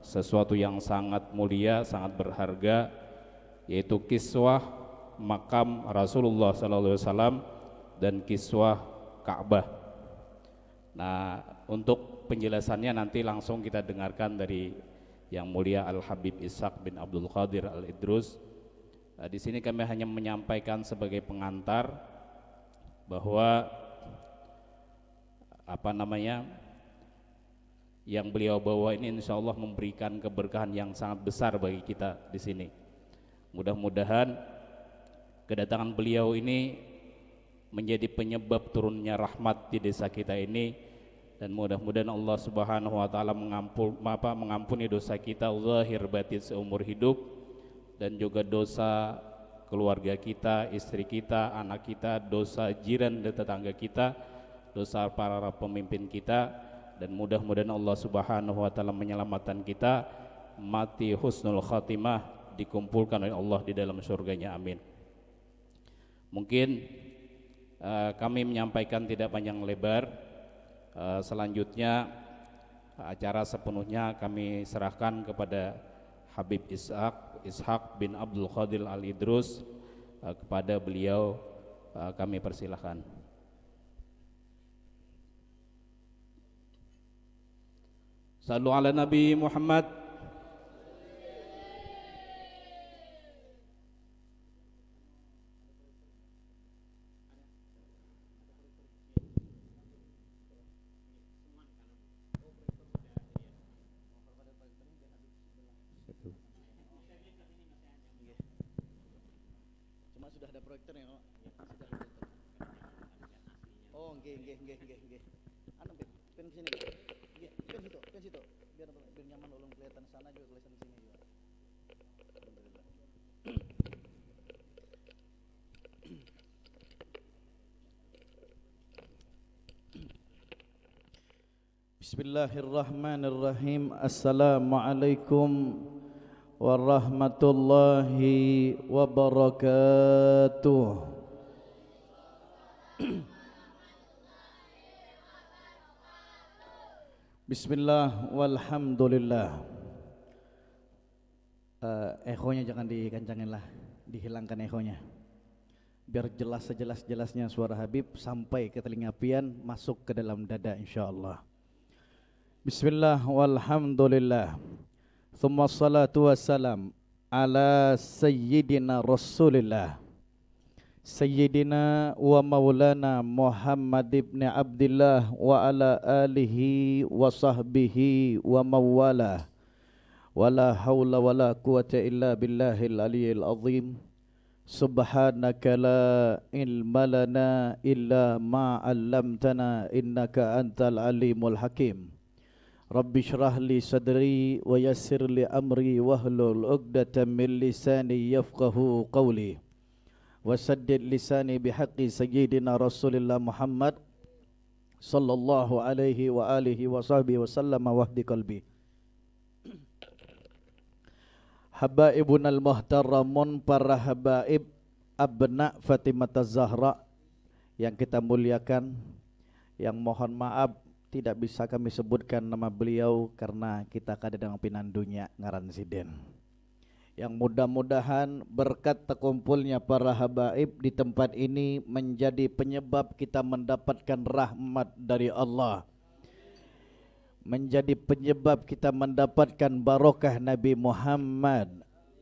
sesuatu yang sangat mulia, sangat berharga, yaitu kiswah makam Rasulullah SAW dan kiswah Ka'bah. Nah, untuk penjelasannya nanti langsung kita dengarkan dari Yang Mulia Al-Habib Ishaq bin Abdul Qadir Al-Idrus. Di sini kami hanya menyampaikan sebagai pengantar bahwa yang beliau bawa ini insya Allah memberikan keberkahan yang sangat besar bagi kita di sini. Mudah-mudahan kedatangan beliau ini menjadi penyebab turunnya rahmat di desa kita ini, dan mudah-mudahan Allah Subhanahu wa taala mengampuni dosa kita zahir batin seumur hidup, dan juga dosa keluarga kita, istri kita, anak kita, dosa jiran dan tetangga kita, dosa para pemimpin kita, dan mudah-mudahan Allah Subhanahu wa taala menyelamatkan kita mati husnul khatimah, dikumpulkan oleh Allah di dalam surganya, amin. Mungkin kami menyampaikan tidak panjang lebar. Selanjutnya acara sepenuhnya kami serahkan kepada Habib Ishaq bin Abdul Qadir Al-Idrus. Kepada beliau kami persilahkan. Sallu ala Nabi Muhammad. Cuma sudah ada proyektornya kok. Oh, nggih. Anu pen sini. Nggih, pen situ. Biar nyaman ulun kelihatan sana juga kelihatan sini juga. Alhamdulillah. Bismillahirrahmanirrahim. Assalamualaikum warahmatullahi wabarakatuh. Bismillah walhamdulillah. Ehonya jangan dikencangin lah, dihilangkan ehonya, biar jelas sejelas-jelasnya suara Habib sampai ke telinga pian, masuk ke dalam dada insyaallah. Bismillah walhamdulillah. Thumma salatu wassalam ala sayyidina Rasulillah Sayyidina wa maulana Muhammad ibn Abdillah wa ala alihi wa sahbihi wa mawala. Wala hawla wala quwata illa billahil aliyyil azim. Subhanaka la ilma lana illa ma 'allamtana innaka antal alimul hakim. Rabbi shrah li sadri wa yassir li amri wahlul 'uqdatam min lisani yafqahu qawli. Wasaddid lisani bihaqqi sayyidina Rasulillah Muhammad sallallahu alaihi wa alihi wa sahbihi wa sallama wahdi qalbi. Habaibunal muhtaramun, para habaib abna Fatimah Az-Zahra yang kita muliakan, yang mohon maaf tidak bisa kami sebutkan nama beliau karena kita kadang pinandunya ngaran siden. Yang mudah-mudahan berkat terkumpulnya para habaib di tempat ini menjadi penyebab kita mendapatkan rahmat dari Allah, menjadi penyebab kita mendapatkan barokah Nabi Muhammad.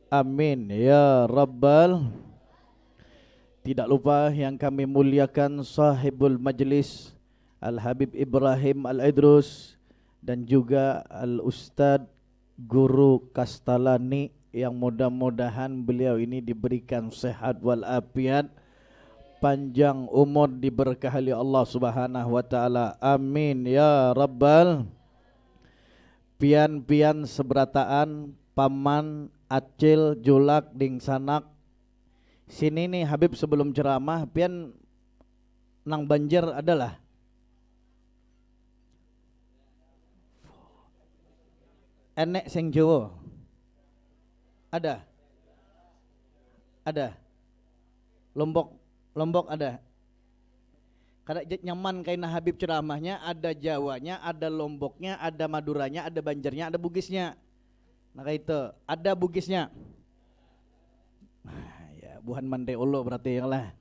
Amin ya rabbal. Tidak lupa yang kami muliakan sahibul majlis Al-Habib Ibrahim Al-Idrus dan juga Al-Ustadz Guru Kastalani, yang mudah-mudahan beliau ini diberikan sehat walafiat, panjang umur, diberkahi Allah Subhanahu wa taala. Amin ya rabbal. Pian-pian seberataan, paman, acil, julak, ding sanak. Sini nih Habib sebelum ceramah pian nang Banjar adalah enek sing Jawa. Ada Lombok ada. Kada nyaman kaina Habib ceramahnya, ada Jawanya, ada Lomboknya, ada Maduranya, ada Banjarnya, ada Bugisnya. Nah itu ada bugisnya. Ya, buhan mande ulo berarti yang lah.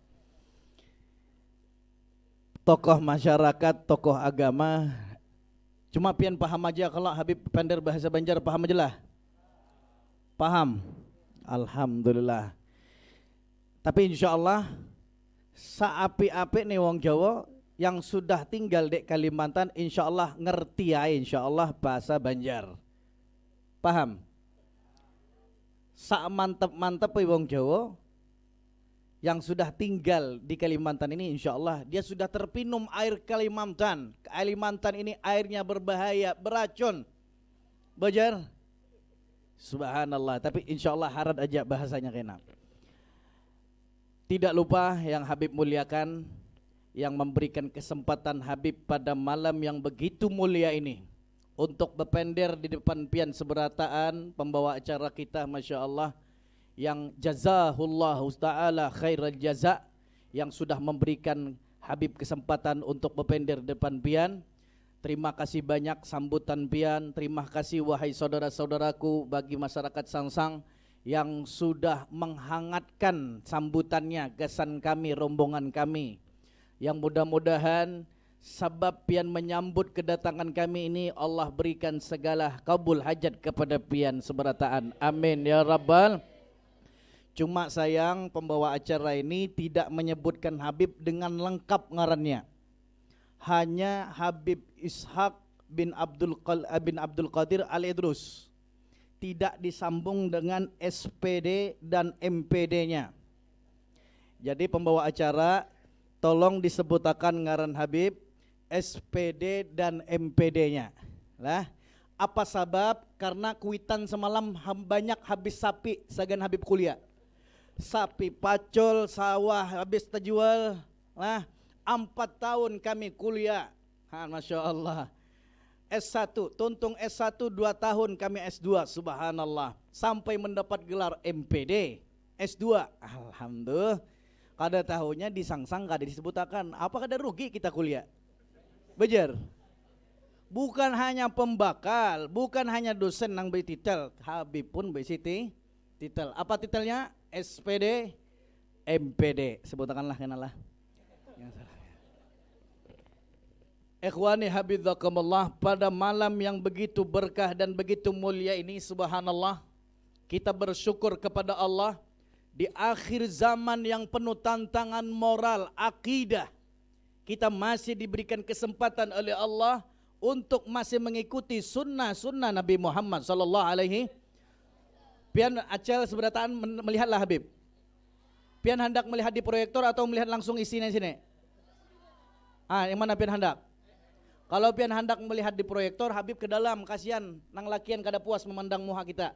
Tokoh masyarakat, tokoh agama. Cuma pian paham aja kalau Habib Pender bahasa Banjar paham aja lah. Paham. Alhamdulillah. Tapi insya Allah saapi-api nih wong Jawa yang sudah tinggal di Kalimantan insya Allah ngerti ya insya Allah bahasa Banjar. Paham? Sa mantep-mantep wong Jawa yang sudah tinggal di Kalimantan ini insya Allah dia sudah terpinum air Kalimantan. Kalimantan ini airnya berbahaya, beracun. Bajar? Subhanallah. Tapi insya Allah harad aja bahasanya kena. Tidak lupa yang Habib muliakan, yang memberikan kesempatan Habib pada malam yang begitu mulia ini untuk berpender di depan pian seberataan pembawa acara kita, Masya Allah, yang jazahullahu ta'ala khairal jaza, yang sudah memberikan Habib kesempatan untuk berpender di depan pian. Terima kasih banyak sambutan pian. Terima kasih wahai saudara-saudaraku bagi masyarakat Sangsang yang sudah menghangatkan sambutannya, kesan kami, rombongan kami, yang mudah-mudahan sebab pian menyambut kedatangan kami ini Allah berikan segala kabul hajat kepada pian seberataan, amin ya rabbal. Cuma sayang pembawa acara ini tidak menyebutkan Habib dengan lengkap ngarannya, hanya Habib Ishaq bin Abdul Qadir Al-Idrus, tidak disambung dengan SPD dan MPD-nya. Jadi pembawa acara tolong disebutakan ngaran Habib, SPD dan MPD-nya. Lah, apa sebab? Karena kuitan semalam banyak habis sapi sagan Habib kuliah. Sapi pacul, sawah habis terjual. Lah, 4 tahun kami kuliah. Masya Allah. S1, tuntung S1 2 tahun kami S2, subhanallah, sampai mendapat gelar MPD, S2, alhamdulillah. Kada tahunnya disangsang, kada disebutakan. Apa kada rugi kita kuliah? Bejar. Bukan hanya pembakal, bukan hanya dosen nang beri titel, Habib pun beri titel. Apa titelnya? SPD, MPD. Sebutakanlah kenalah. Ikhwani habizakumullah, pada malam yang begitu berkah dan begitu mulia ini, subhanallah, kita bersyukur kepada Allah di akhir zaman yang penuh tantangan moral, akidah. Kita masih diberikan kesempatan oleh Allah untuk masih mengikuti sunnah Nabi Muhammad sallallahu alaihi. Pian acel seberataan melihatlah Habib. Pian hendak melihat di proyektor atau melihat langsung isinya sini? Yang mana pian hendak? Kalau pian hendak melihat di proyektor, Habib ke dalam, kasihan nang lakian kada puas memandang muka kita.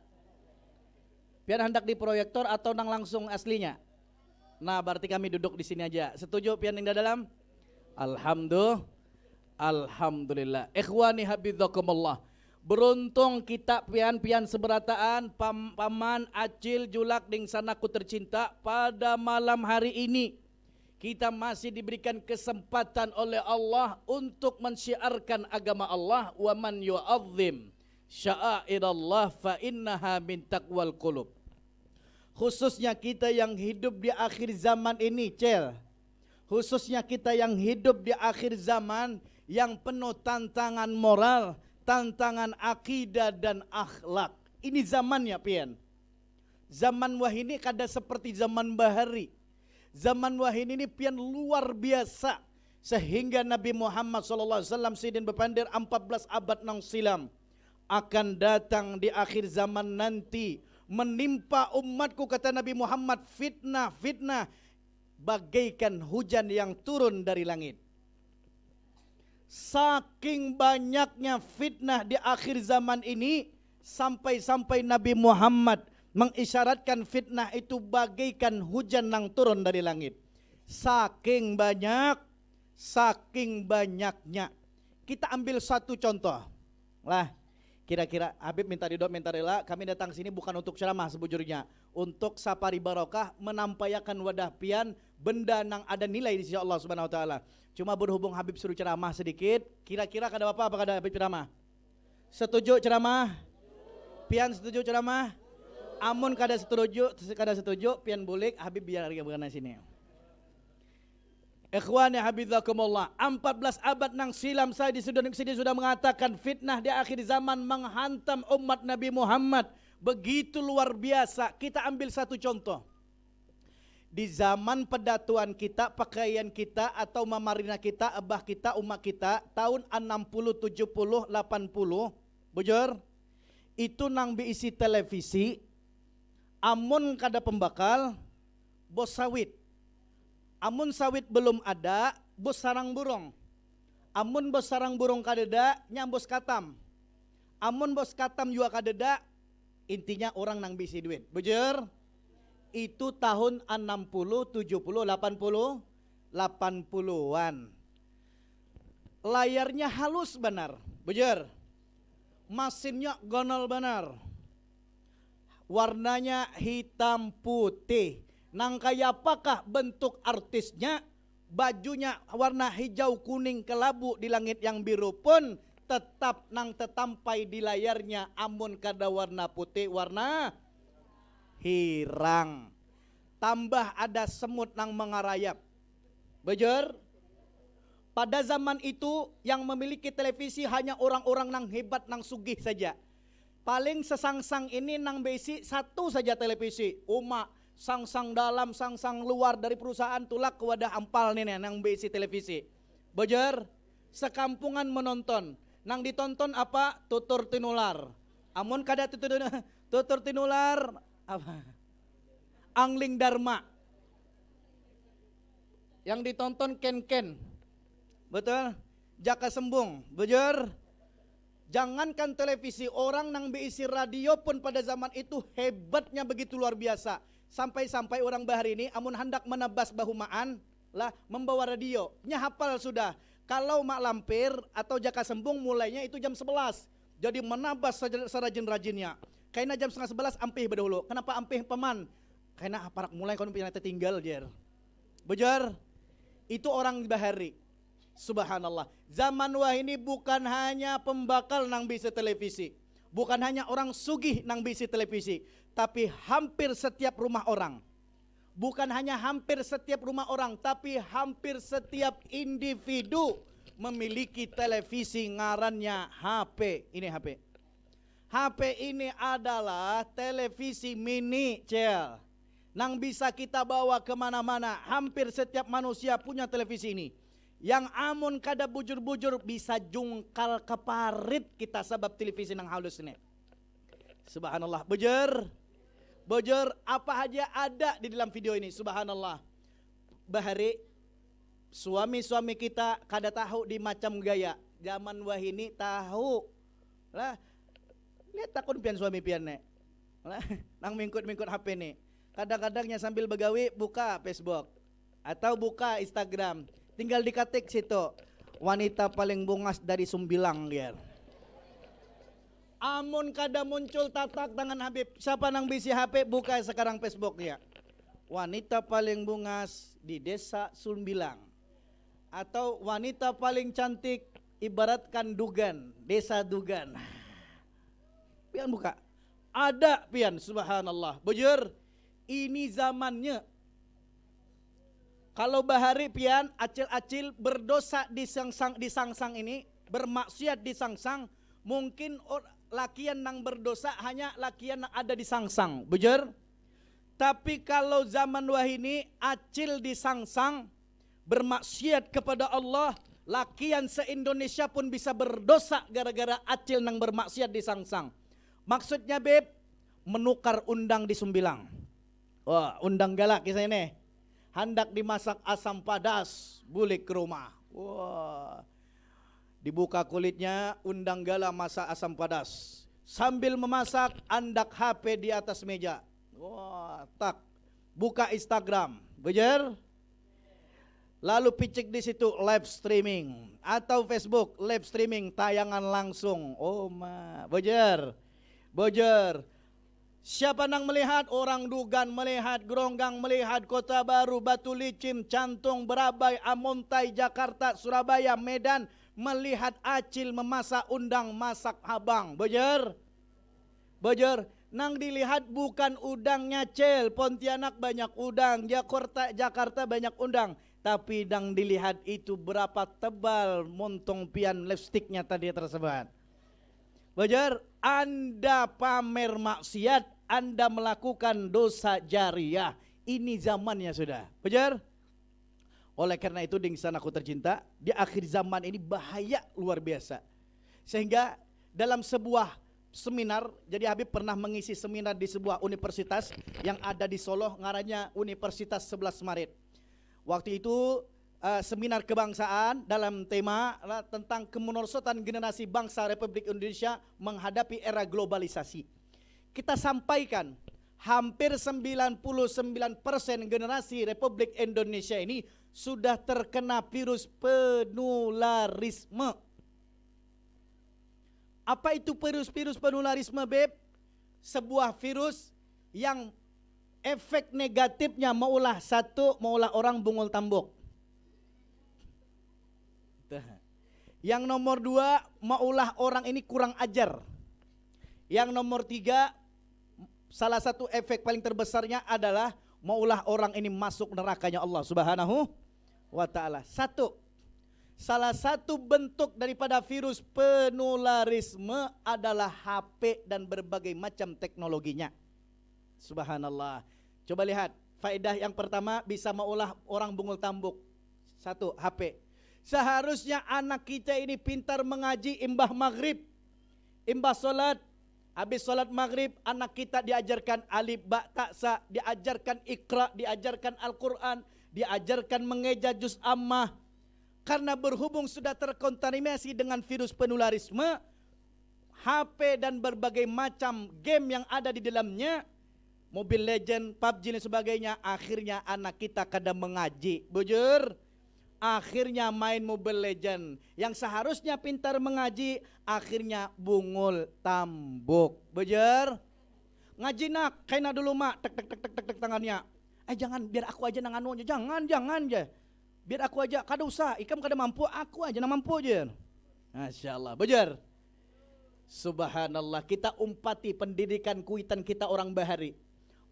Pian hendak di proyektor atau nang langsung aslinya? Nah, berarti kami duduk di sini aja. Setuju pian yang di dalam? Alhamdulillah. Ikhwani habizakumullah. Beruntung kita pian-pian seberataan, paman, acil, julak, ding sanaku tercinta, pada malam hari ini kita masih diberikan kesempatan oleh Allah untuk mensyiarkan agama Allah. Wa man yu'azzim sya'airallah fa innaha min taqwal qulub. Khususnya kita yang hidup di akhir zaman ini, khususnya kita yang hidup di akhir zaman yang penuh tantangan moral, tantangan akidah dan akhlak. Ini zamannya pian. Zaman wahini kada seperti zaman bahari. Zaman wahini ini pian luar biasa, sehingga Nabi Muhammad SAW sidin berpandir 14 abad nang silam akan datang di akhir zaman nanti menimpa umatku, kata Nabi Muhammad, fitnah bagaikan hujan yang turun dari langit. Saking banyaknya fitnah di akhir zaman ini, sampai Nabi Muhammad mengisyaratkan fitnah itu bagaikan hujan yang turun dari langit. Saking banyaknya. Kita ambil satu contoh lah. Kira-kira Habib minta ridho, minta rela, kami datang sini bukan untuk ceramah sebujurnya, untuk sapari barokah, menampayakan wadah pian benda yang ada nilai di sisi Allah Subhanahu wa taala. Cuma berhubung Habib suruh ceramah sedikit, kira-kira kada apa kada Habib ceramah? Setuju ceramah? Pian setuju ceramah? Amun kada setuju, pian bulik Habib biar berana sini. Ikhwani habizakumullah, 14 abad nang silam saya di sini sudah mengatakan fitnah di akhir zaman menghantam umat Nabi Muhammad. Begitu luar biasa. Kita ambil satu contoh. Di zaman pedatuan kita, pakaian kita atau mamarina kita, abah kita, umat kita tahun 60, 70, 80, bujur, itu nang diisi televisi, amun kada pembakal, bos sawit. Amun sawit belum ada, bos sarang burung. Amun bos sarang burung kadeda, nyambos katam. Amun bos katam juga kadeda, intinya orang nang bisi duit. Bujur? Itu tahun 60, 70, 80, 80-an. Layarnya halus benar. Bujur? Mesinnya gonol benar. Warnanya hitam putih. Nang kaya apakah bentuk artisnya? Bajunya warna hijau kuning kelabu di langit yang biru pun tetap nang tetampai di layarnya, amun kada warna putih, warna hirang. Tambah ada semut nang mengarayap. Bujur? Pada zaman itu yang memiliki televisi hanya orang-orang nang hebat, nang sugih saja. Paling sesangsang ini nang besi satu saja televisi. Sangsang dalam, sangsang luar dari perusahaan tulak ke wadah ampal nih nang besi televisi. Bujur? Sekampungan menonton. Nang ditonton apa? Tutur tinular. Amun kada tutur tinular apa? Angling Dharma. Yang ditonton Ken. Betul? Jaka Sembung. Bujur? Jangankan televisi, orang nang beisi radio pun pada zaman itu hebatnya begitu luar biasa. Sampai-sampai orang bahari ini amun hendak menebas bahumaan lah membawa radio. Nya hafal sudah. Kalau mak lampir atau Jaka Sembung mulainya itu jam 11. Jadi menabas serajin-rajinnya. Kayaknya jam setengah 11 ampih berdahulu. Kenapa ampih paman? Karena aparak mulai kalau pindah tinggal jer. Bujur? Itu orang bahari. Subhanallah. Zaman wah ini bukan hanya pembakal nang bisa televisi. Bukan hanya orang sugih nang bisa televisi. Tapi hampir setiap rumah orang. Bukan hanya hampir setiap rumah orang. Tapi hampir setiap individu memiliki televisi ngarannya HP. Ini HP. HP ini adalah televisi mini cel. Nang bisa kita bawa kemana-mana. Hampir setiap manusia punya televisi ini. Yang amun kada bujur-bujur bisa jungkal keparit kita sebab televisi nang halus ini. Subhanallah. Bujur apa aja ada di dalam video ini. Subhanallah. Bahari suami-suami kita kada tahu di macam gaya. Zaman wah ini tahu. Lah lihat takun pian suami pian nek. Nang mingkut-mingkut HP nih. Kadang-kadangnya sambil begawi buka Facebook atau buka Instagram. Tinggal diketik situ, wanita paling bungas dari Sumbilang dia. Amun kada muncul tatak tangan Habib, siapa nang bisi HP buka sekarang Facebook dia. Wanita paling bungas di desa Sumbilang. Atau wanita paling cantik ibaratkan Dugan, desa Dugan. Pian buka. Ada pian, subhanallah. Bujur, ini zamannya. Kalau bahari pian acil-acil berdosa di sangsang ini, bermaksiat di sangsang, mungkin lakian nang berdosa hanya lakian nang ada di sangsang. Bujur? Tapi kalau zaman wah ini acil di sangsang, bermaksiat kepada Allah, lakian se-Indonesia pun bisa berdosa gara-gara acil nang bermaksiat di sangsang. Maksudnya beb, menukar undang di Sumbilang. Wah, undang galak kisah ini. Hendak dimasak asam padas, bulik ke rumah. Wah. Dibuka kulitnya, undang gala masak asam padas. Sambil memasak, andak HP di atas meja. Wah, tak. Buka Instagram. Bujur? Lalu picik di situ live streaming atau Facebook live streaming tayangan langsung. Oh ma, bujur. Siapa nang melihat? Orang Dugan melihat, Geronggang melihat, Kota Baru, Batu Licin, Cantung, Berabai, Amontai, Jakarta, Surabaya, Medan melihat acil memasak undang masak habang. Bujur? Bojor, nang dilihat bukan udangnya cel, Pontianak banyak udang, Jakarta banyak udang, tapi nang dilihat itu berapa tebal montong pian lipstiknya tadi tersebut. Bojor, Anda pamer maksiat, Anda melakukan dosa jariah. Ini zamannya sudah. Bojor, oleh karena itu dingsan aku tercinta, di akhir zaman ini bahaya luar biasa. Sehingga dalam sebuah seminar, jadi Habib pernah mengisi seminar di sebuah universitas yang ada di Solo, ngarannya Universitas 11 Maret. Waktu itu seminar kebangsaan dalam tema tentang kemerosotan generasi bangsa Republik Indonesia menghadapi era globalisasi. Kita sampaikan hampir 99% generasi Republik Indonesia ini sudah terkena virus penularisme. Apa itu virus penularisme, Beb? Sebuah virus yang efek negatifnya maulah orang bungul tambok. Yang nomor 2, maulah orang ini kurang ajar. Yang nomor 3, salah satu efek paling terbesarnya adalah maulah orang ini masuk nerakanya Allah Subhanahu wa ta'ala. Salah satu bentuk daripada virus penularisme adalah HP dan berbagai macam teknologinya. Subhanallah. Coba lihat, faedah yang pertama bisa maulah orang bungul tambuk. 1, HP. Seharusnya anak kita ini pintar mengaji imbah maghrib, imbah solat. Habis solat maghrib, anak kita diajarkan alif ba ta sa, diajarkan ikra, diajarkan Al-Quran, diajarkan mengeja juz ammah. Karena berhubung sudah terkontaminasi dengan virus penularisme, HP dan berbagai macam game yang ada di dalamnya, Mobile Legend, PUBG dan sebagainya, akhirnya anak kita kadang mengaji. Bujur, akhirnya main Mobile Legend. Yang seharusnya pintar mengaji, akhirnya bungul tambuk. Bujur, ngaji nak, kaina dulu mak, tek tek tek tek tek tek tangannya. Jangan, biar aku aja nang anunya, jangan aja. Biar aku aja, kada usah, ikam kada mampu, aku aja nang mampu aja. Masya Allah, bujur. Subhanallah, kita umpati pendidikan kuitan kita orang Bahari.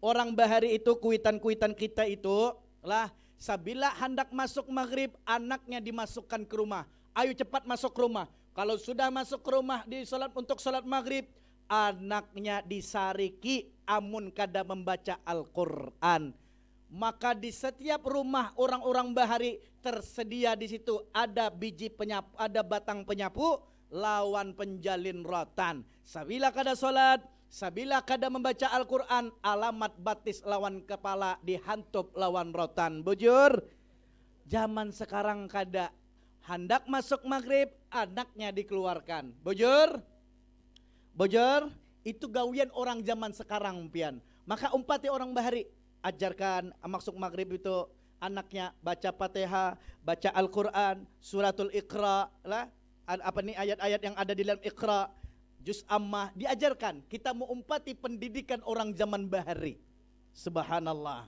Orang Bahari itu kuitan-kuitan kita itu lah, sabila hendak masuk maghrib, anaknya dimasukkan ke rumah. Ayo cepat masuk ke rumah. Kalau sudah masuk ke rumah untuk salat maghrib, anaknya disariki amun kada membaca Al-Quran. Maka di setiap rumah orang-orang Bahari tersedia di situ ada biji penyapu, ada batang penyapu lawan penjalin rotan. Sabila kada salat, sabila kada membaca Al-Quran, alamat batis lawan kepala dihantup lawan rotan. Bujur, zaman sekarang kada, hendak masuk maghrib anaknya dikeluarkan. Bujur, itu gawian orang zaman sekarang pian. Maka umpati orang Bahari, ajarkan masuk maghrib itu anaknya baca Fatihah, baca Al-Quran, suratul Iqra lah, apa nih ayat-ayat yang ada di dalam Iqra, juz ammah, diajarkan. Kita mau umpati pendidikan orang zaman Bahari. Subhanallah.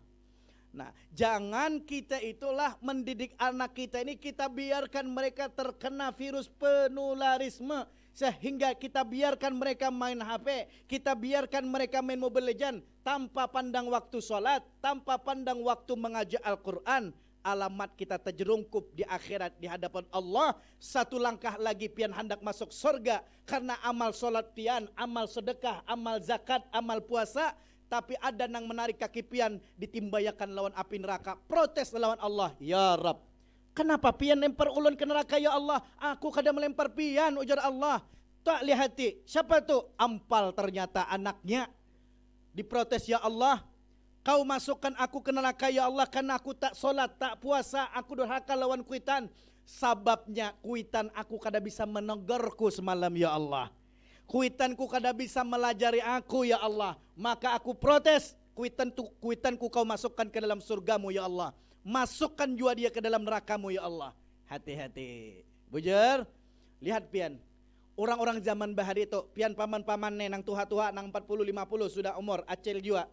Nah, jangan kita itulah mendidik anak kita ini, kita biarkan mereka terkena virus penularisme, sehingga kita biarkan mereka main HP, kita biarkan mereka main Mobile Legend tanpa pandang waktu sholat, tanpa pandang waktu mengaji Al-Quran. Alamat kita terjerungkup di akhirat di hadapan Allah. Satu langkah lagi pian hendak masuk surga, karena amal sholat pian, amal sedekah, amal zakat, amal puasa, tapi ada nang menarik kaki pian ditimbayakan lawan api neraka. Protes lawan Allah, ya Rab, kenapa pian lempar ulun ke neraka ya Allah? Aku kada melempar pian, ujar Allah. Tak lihati, siapa tu? Ampal ternyata anaknya. Diprotes, ya Allah, kau masukkan aku ke neraka ya Allah karena aku tak solat, tak puasa, aku durhaka lawan kuitan. Sababnya kuitan aku kada bisa menegurku semalam ya Allah. Kuitanku kada bisa melajari aku ya Allah. Maka aku protes, kuitanku kau masukkan ke dalam surgamu ya Allah. Masukkan juga dia ke dalam nerakamu ya Allah. Hati-hati. Bujur, lihat pian, orang-orang zaman Bahari itu, pian paman-paman nang tuha-tuha nang 40-50 sudah umur, acil juga.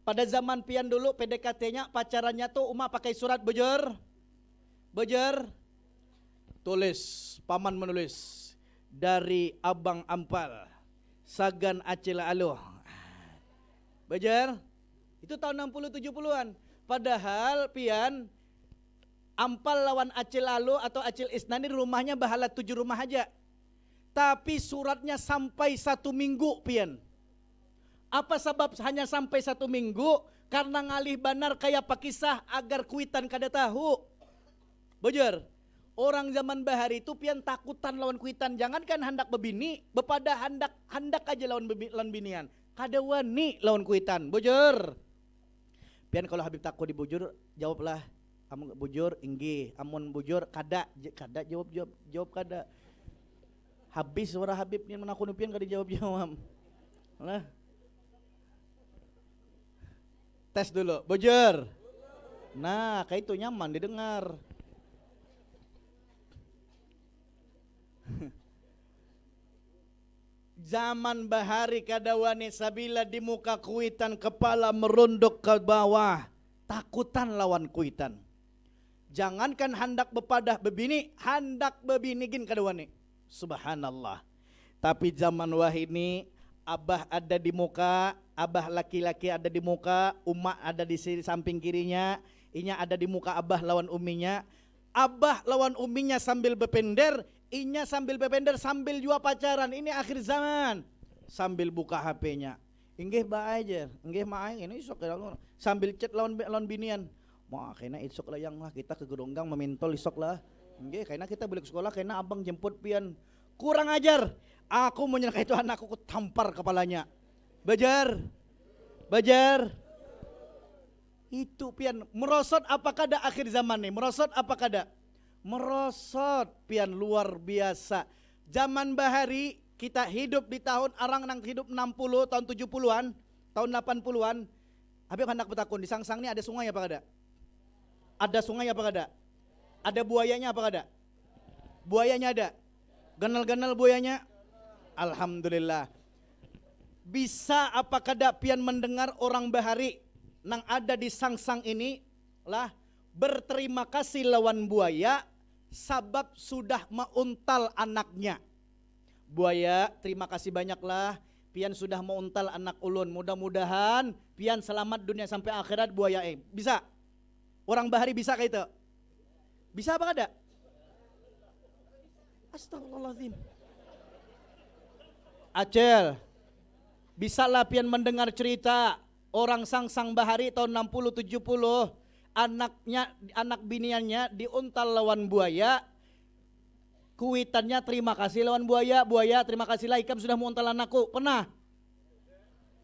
Pada zaman pian dulu PDKT-nya, pacarannya tuh Uma pakai surat, bujur. Tulis, paman menulis, dari Abang Ampal, Sagan Acil Aluh, Bajar, itu tahun 60 70-an. Padahal pian Ampal lawan Acil Lalu atau Acil Isnani rumahnya bahala 7 rumah aja. Tapi suratnya sampai 1 minggu pian. Apa sebab hanya sampai 1 minggu? Karena ngalih banar kayak pakisah agar kuitan kada tahu. Bajar, orang zaman bahari itu pian takutan lawan kuitan. Jangankan hendak bebini, bepada hendak aja lawan binian. Kada wani lawan kuitan. Bajar. Pian kalau Habib takut dibujur, jawablah. Amun bujur, inggih. Amun bujur, kada jawab kada. Habis suara Habib ni menakuni pian kada jawab. Lah. Tes dulu, bujur. Nah, kayak itu nyaman didengar. Zaman bahari kadawani sabila di muka kuitan kepala merunduk ke bawah. Takutan lawan kuitan. Jangankan hendak bepadah bebini, hendak bebinigin kadawani. Subhanallah. Tapi zaman wahini abah ada di muka, abah laki-laki ada di muka, umak ada di samping kirinya, inya ada di muka abah lawan uminya. Abah lawan uminya sambil berpender, inya sambil berpender sambil jua pacaran. Ini akhir zaman. Sambil buka HP-nya. Inggih ba aja, inggih maeng ini isok sambil chat lawan binian. Mau kayaknya isok lah yang lah kita ke Geronggang memintol isok lah. Inggih kayaknya kita balik sekolah kayaknya abang jemput pian. Kurang ajar. Aku menyerahkan itu anakku, aku tampar kepalanya. Bajar. Itu pian merosot apa kada akhir zaman nih? Merosot apa kada? Merosot pian luar biasa. Zaman bahari kita hidup di tahun arang nang hidup 60 tahun 70-an, tahun 80-an. Habis hendak bertakun di Sangsang ini ada sungai apa kada? Ada sungai apa kada? Ada buayanya apa kada? Buayanya ada. Ganal-ganal buayanya. Alhamdulillah. Bisa apa kada pian mendengar orang bahari nang ada di Sangsang ini lah berterima kasih lawan buaya sabab sudah meuntal anaknya. Buaya, terima kasih banyaklah pian sudah meuntal anak ulun. Mudah-mudahan pian selamat dunia sampai akhirat buaya. Bisa? Orang bahari bisa kayak itu? Bisa apa kada? Astagfirullahaladzim. Acel, bisa lah pian mendengar cerita orang Sangsang bahari tahun 60-70 anak biniannya diuntal lawan buaya. Kuitannya terima kasih lawan buaya. Buaya terima kasihlah ikam sudah menguntal anakku. Pernah?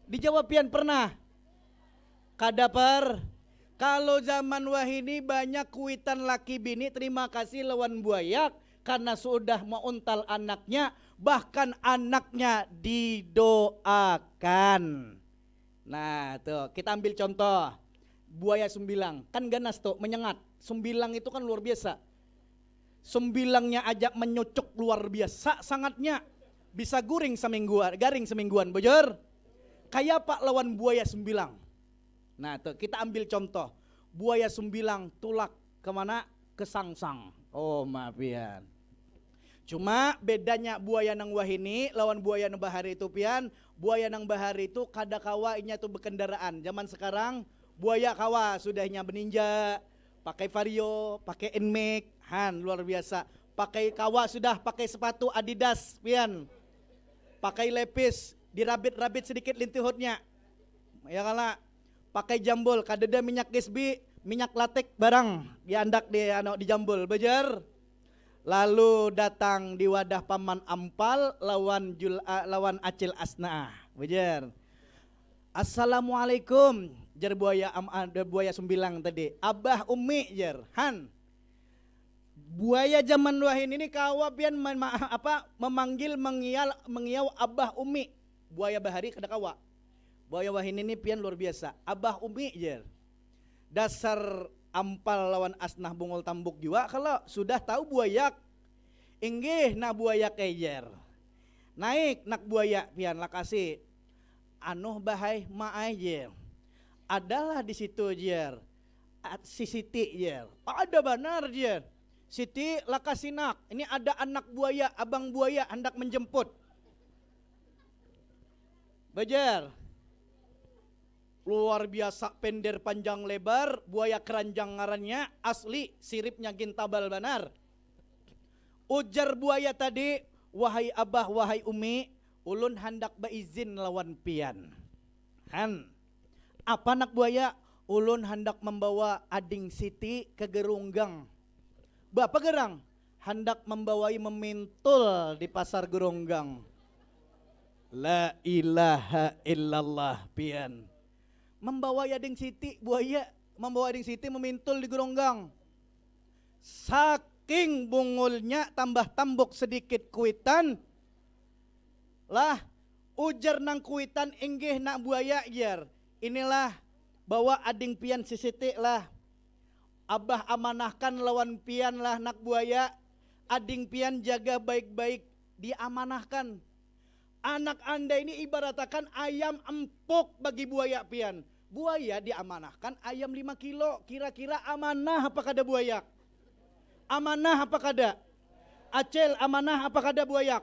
Dijawab pian pernah. Kadaper. Kalau zaman wahini banyak kuitan laki bini terima kasih lawan buaya karena sudah menguntal anaknya, bahkan anaknya didoakan. Nah tuh kita ambil contoh buaya sumbilang, kan ganas tuh menyengat. Sumbilang itu kan luar biasa. Sumbilangnya aja menyucuk luar biasa sangatnya. Bisa garing semingguan, bojor. Kayak pak lawan buaya sumbilang. Nah tuh kita ambil contoh. Buaya sumbilang tulak kemana? Ke Sangsang. Oh maafian. Cuma bedanya buaya nang wahini lawan buaya nang bahari itu pian. Buaya nang bahari itu kada kawa inya tuh berkendaraan. Zaman sekarang buaya kawa sudahnya beninja, pakai vario, pakai nmax, luar biasa. Pakai kawa sudah pakai sepatu Adidas pian. Pakai lepis, dirabit-rabit sedikit lintihutnya. Ya kala pakai jambul, kadeda minyak gesbi, minyak latek barang diandak di jambul bejer. Lalu datang di wadah paman Ampal lawan Acil Asna bejer. Assalamualaikum jar buaya sumbilang tadi. Abah Umi jar. Buaya zaman wahini ini kawa pian memanggil mengiau Abah Umi. Buaya bahari kada kawa. Buaya wahini ini pian luar biasa. Abah Umi jar. Dasar Ampal lawan Asnah bungul tambuk juga kalau sudah tahu buayak. Inggih nak buayak jar. Naik nak buaya pian lakasi. Anuh bahai maai jar. Adalah di situ jar. Si Siti jar. Ada benar jar. Siti lakasinak. Ini ada anak buaya, abang buaya hendak menjemput. Bajar. luar biasa pender panjang lebar, buaya keranjang ngarannya, asli siripnya gintabal banar. Ujar buaya tadi, wahai abah, wahai umi, ulun hendak beizin lawan pian. Han, apa nak buaya? Ulun hendak membawa ading Siti ke Gerunggang. Bapa gerang? Hendak membawai memintul di pasar Gerunggang. La ilaha illallah pian. Membawa ading Siti buaya, membawa ading Siti memintul di Geronggang. Saking bungulnya tambah tambok sedikit kuitan. Lah ujar nang kuitan inggih nak buaya jar. Inilah bawa ading pian si Siti lah. Abah amanahkan lawan pian lah nak buaya. Ading pian jaga baik-baik, diamanahkan. Anak anda ini ibaratkan ayam empuk bagi buaya pian. Buaya diamanahkan ayam 5 kilo. Kira-kira amanah apa kada buaya? Amanah apa kada? Acel amanah apa kada buaya?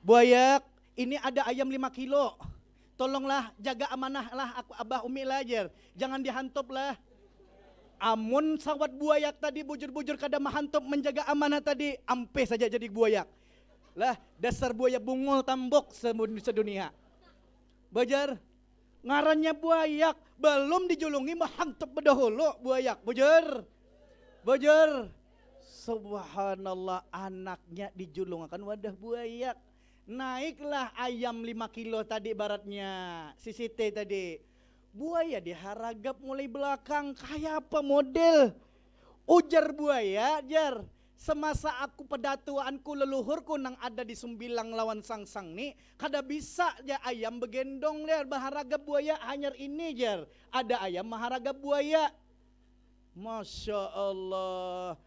Buaya ini ada ayam 5 kilo. Tolonglah jaga amanah lah, aku abah umi lah ajar. Jangan dihantop lah. Amun sawat buaya tadi bujur-bujur kada mahantop menjaga amanah tadi. Ampe saja jadi buaya. Lah dasar buaya bungul tambok sedunia. Bajar ngarannya buayak belum dijulungi mahantep bedahulu buayak. Bajar subhanallah, anaknya dijulungakan wadah buayak. Naiklah ayam 5 kilo tadi baratnya si Siti tadi. Buaya diharagap mulai belakang, kayak apa model? Ujar buaya, jar. Semasa aku pedatuanku leluhurku nang ada di Sumbilang lawan sangsang ni, kada bisa ya ayam begendong ler maharagap buaya hanyar ini jar. Ada ayam maharagap buaya. Masya Allah.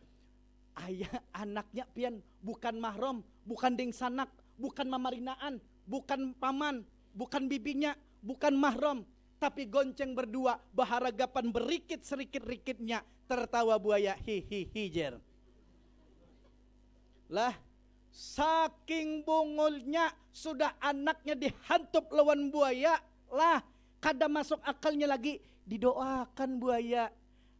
Ayah anaknya pian bukan mahram, bukan deng sanak, bukan mamarinaan, bukan paman, bukan bibinya, bukan mahram, tapi gonceng berdua baharagapan berikit serikit-rikitnya tertawa buaya hihihi jar. Lah saking bungulnya sudah anaknya dihantup lawan buaya. Lah kada masuk akalnya lagi, didoakan buaya.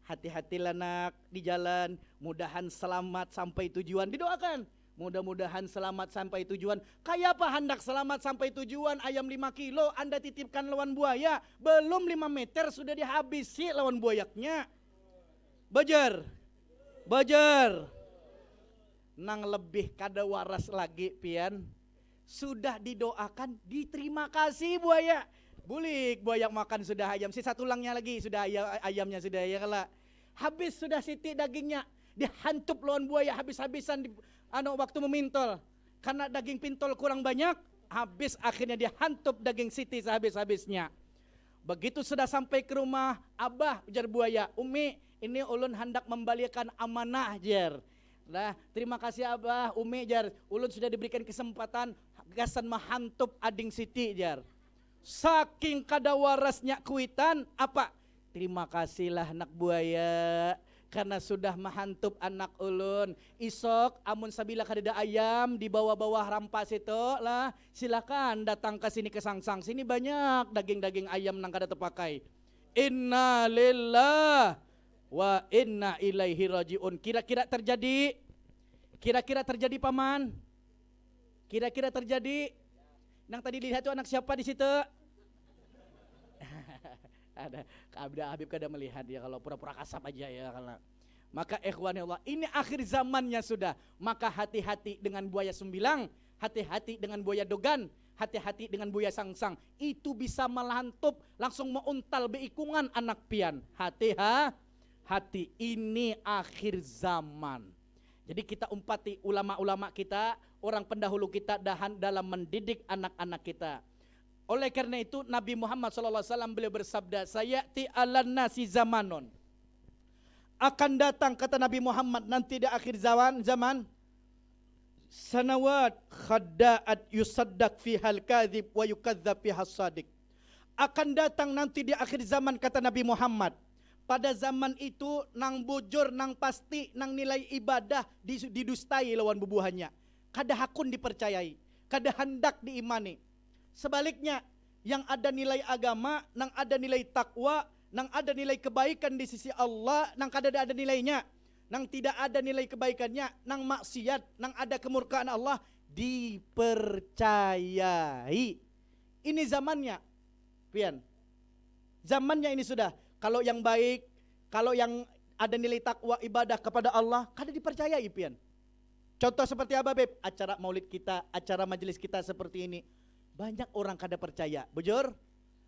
Hati-hatilah nak di jalan, mudahan selamat sampai tujuan, didoakan. Mudah-mudahan selamat sampai tujuan. Kayak apa hendak selamat sampai tujuan? Ayam 5 kilo anda titipkan lawan buaya, belum 5 meter sudah dihabisi lawan buayaknya. Bajar nang lebih kada waras lagi pian, sudah didoakan, diterima kasih buaya. Bulik buaya makan sudah ayam, sisa tulangnya lagi sudah ayamnya sudah ya kala. Habis sudah Siti dagingnya, dihantup lawan buaya habis-habisan di waktu memintol. Karena daging pintol kurang banyak, habis akhirnya dihantup daging Siti sehabis-habisnya. Begitu sudah sampai ke rumah, abah ujar buaya, umi ini ulun hendak membalikan amanah jar. Lah, terima kasih abah, umi jar. Ulun sudah diberikan kesempatan gasan mahantup ading Siti jar. Saking kada warasnya kuitan, apa? Terima kasihlah anak buaya karena sudah mahantup anak ulun. Isok amun sabila kadada ayam di bawah-bawah rampas itu lah, silakan datang ke sini ke sangsang. Sini banyak daging-daging ayam nang kada terpakai. Inna lillah wa inna ilaihi rajiun. Kira-kira terjadi paman? Kira-kira terjadi? Nang tadi dilihat itu anak siapa di situ? Ada Habib kada melihat ya, kalau pura-pura kasap aja ya kalau. Maka ikhwani Allah, ini akhir zamannya sudah. Maka hati-hati dengan buaya Sumbilang, hati-hati dengan buaya Dogan, hati-hati dengan buaya Sangsang. Itu bisa melantup, langsung meuntal beikungan anak pian. Hati, ini akhir zaman. Jadi kita umpati ulama-ulama kita, orang pendahulu kita dalam mendidik anak-anak kita. Oleh karena itu Nabi Muhammad SAW beliau bersabda, sayati alan nasi zamanon. Akan datang kata Nabi Muhammad nanti di akhir zaman sanawat khadda'at yusaddaq fihal kadhib wa yukadzdzab fihas sadiq. Akan datang nanti di akhir zaman kata Nabi Muhammad. Pada zaman itu nang bujur, nang pasti, nang nilai ibadah didustai lawan bubuhannya. Kada hakun dipercayai, kada hendak diimani. Sebaliknya yang ada nilai agama, nang ada nilai takwa, nang ada nilai kebaikan di sisi Allah, nang ada nilainya, nang tidak ada nilai kebaikannya, nang maksiat, nang ada kemurkaan Allah, dipercayai. Ini zamannya, pian. Zamannya ini sudah. Kalau yang baik, kalau yang ada nilai takwa ibadah kepada Allah, kada dipercayai, pian. Contoh seperti apa, Beb? Acara maulid kita, acara majelis kita seperti ini. Banyak orang kada percaya, bujur?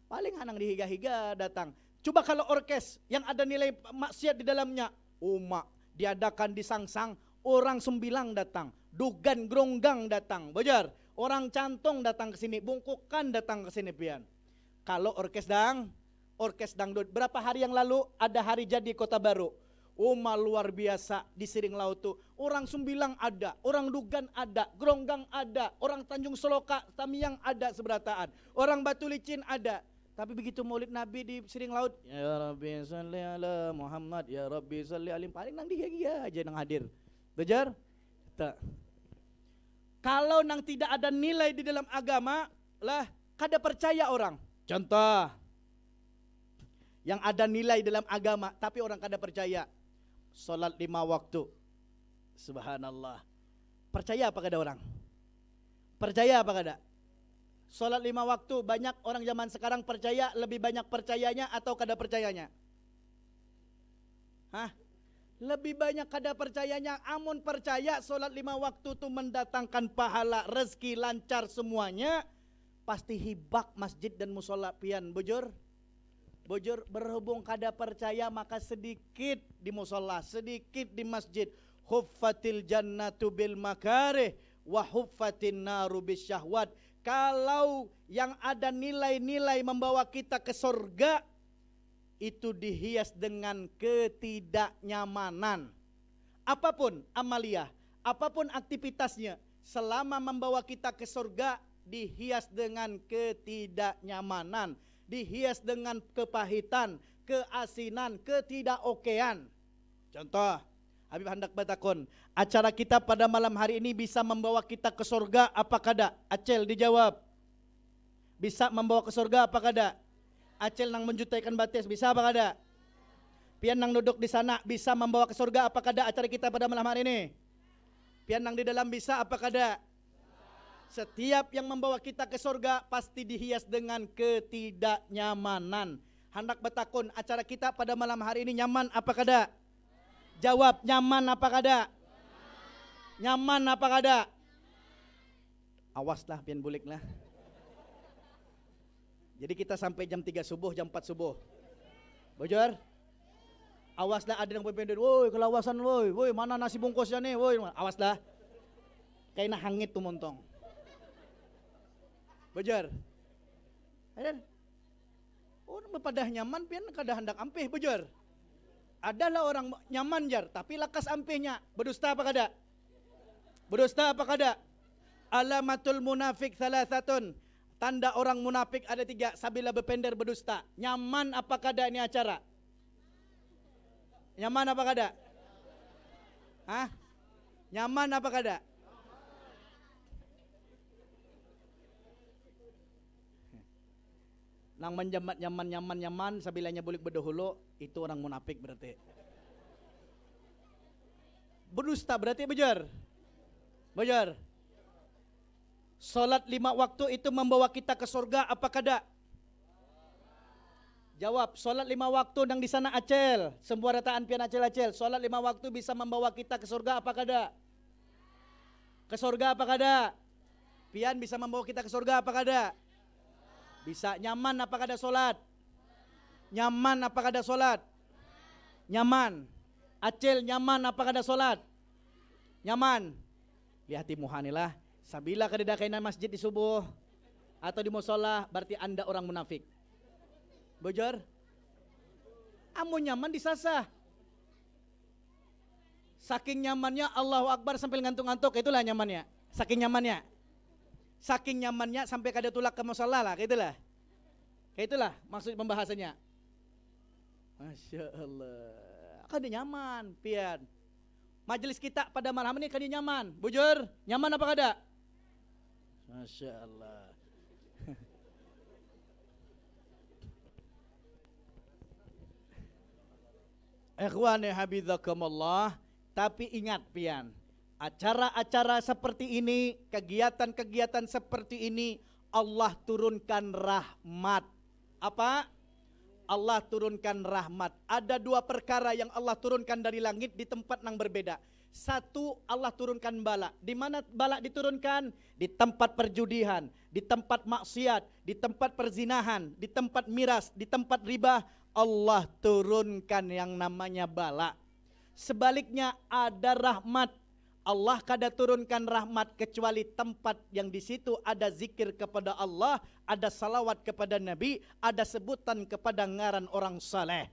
Paling hanang dihiga-higa datang. Coba kalau orkes yang ada nilai maksiat di dalamnya, umak diadakan di Sangsang, orang sembilang datang, dugan geronggang datang, bujur? Orang cantong datang ke sini, bungkukan datang ke sini, pian. Kalau orkes dangdut, berapa hari yang lalu ada hari jadi Kota Baru. Luar biasa di Siring Laut tuh. Orang Sumbilang ada, orang Dugan ada, Geronggang ada, orang Tanjung Seloka, Tamiang ada seberataan, orang Batu Licin ada. Tapi begitu maulid Nabi di Siring Laut, ya Rabbi salli ala Muhammad, ya Rabbi salli alim, paling nang dia aja nang hadir. Bejar? Tak. Kalau nang tidak ada nilai di dalam agama, lah kada percaya orang. Contoh, yang ada nilai dalam agama tapi orang kada percaya. Salat 5 waktu. Subhanallah. Percaya apa kada orang? Percaya apa kada? Salat 5 waktu, banyak orang zaman sekarang percaya, lebih banyak percayanya atau kada percayanya? Hah? Lebih banyak kada percayanya. Amun percaya salat 5 waktu itu mendatangkan pahala, rezeki, lancar semuanya, pasti hibak masjid dan musola, pian, bujur? Bujur, berhubung kada percaya maka sedikit di musola, sedikit di masjid. Huffatil jannatu bil makarih wa huffatin naru bisyahwat. Kalau yang ada nilai-nilai membawa kita ke surga, itu dihias dengan ketidaknyamanan. Apapun amalia, apapun aktivitasnya, selama membawa kita ke surga, dihias dengan ketidaknyamanan, dihias dengan kepahitan, keasinan, ketidakokean. Contoh, Habib hendak batakon, acara kita pada malam hari ini bisa membawa kita ke surga apa kada? Acel dijawab. Bisa membawa ke surga apa kada? Acel nang menjutaikan batis bisa apa kada? Pian nang duduk di sana bisa membawa ke surga apa kada acara kita pada malam hari ini? Pian nang di dalam bisa apa kada? Setiap yang membawa kita ke surga pasti dihias dengan ketidaknyamanan. Hendak betakun, acara kita pada malam hari ini nyaman apa kada? Jawab, nyaman apa kada? Nyaman apa kada? Awaslah pian bulik lah. Jadi kita sampai jam 3 subuh, jam 4 subuh. Bojor? Awaslah ada yang pemimpin, woi kelawasan woi mana nasi bungkusnya nih, woi awaslah. Kayaknya hangit tuh montong. Bujur. Adan. Oh, pada nyaman pian kada hendak ampih, bujur. Adalah orang nyaman jar, tapi lakas ampihnya. Berdusta apa kada? Berdusta apa kada? Alamatul munafik salasatun. Tanda orang munafik ada 3, sabila berpender berdusta. Nyaman apa kada ini acara? Nyaman apa kada? Hah? Nyaman apa kada? Nang menjamat nyaman sabilanya bulik berdahulu, itu orang munafik berarti. Berdusta berarti bujur. Bujur. Salat 5 waktu itu membawa kita ke surga apa kada? Jawab, salat 5 waktu nang di sana acel. Semua rataan pian acel. Salat 5 waktu bisa membawa kita ke surga apa kada? Ke surga apa kada? Pian bisa membawa kita ke surga apa kada? Bisa. Nyaman apa kada solat? Nyaman apa kada solat? Nyaman. Acel nyaman apa kada solat? Nyaman. Lihati muhanilah. Sabila kada kainan masjid di subuh atau di musola, berarti anda orang munafik. Bojor? Amun nyaman disasah. Saking nyamannya Allahu Akbar sampai ngantuk-ngantuk, itulah nyamannya. Saking nyamannya. Saking nyamannya sampai kada tulak ke musola lah, kayak itulah maksud pembahasannya. Masya Allah, kada nyaman, pian. Majelis kita pada malam ini kada nyaman, bujur, nyaman apa kada? Masya Allah. Ikhwani habizakumullah, tapi ingat pian, acara-acara seperti ini, kegiatan-kegiatan seperti ini Allah turunkan rahmat. Apa? Allah turunkan rahmat. Ada dua perkara yang Allah turunkan dari langit di tempat yang berbeda. Satu, Allah turunkan bala. Di mana bala diturunkan? Di tempat perjudian, di tempat maksiat, di tempat perzinahan, di tempat miras, di tempat riba. Allah turunkan yang namanya bala. Sebaliknya ada rahmat. Allah kada turunkan rahmat kecuali tempat yang di situ ada zikir kepada Allah, ada salawat kepada Nabi, ada sebutan kepada ngaran orang saleh.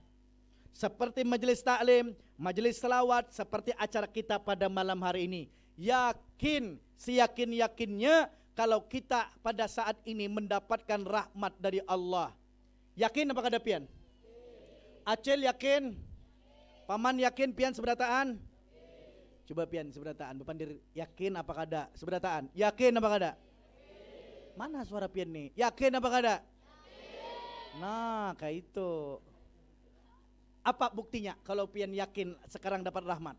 Seperti majelis taklim, majelis salawat, seperti acara kita pada malam hari ini. Yakin, seyakin-yakinnya kalau kita pada saat ini mendapatkan rahmat dari Allah. Yakin apa kada pian? Acil yakin? Paman yakin pian seberataan? Coba pian seberataan, Bapandir yakin apa kada? Seberataan, yakin apa kada? Mana suara pian nih? Yakin apa kada? Nah, kayak itu. Apa buktinya kalau pian yakin sekarang dapat rahmat?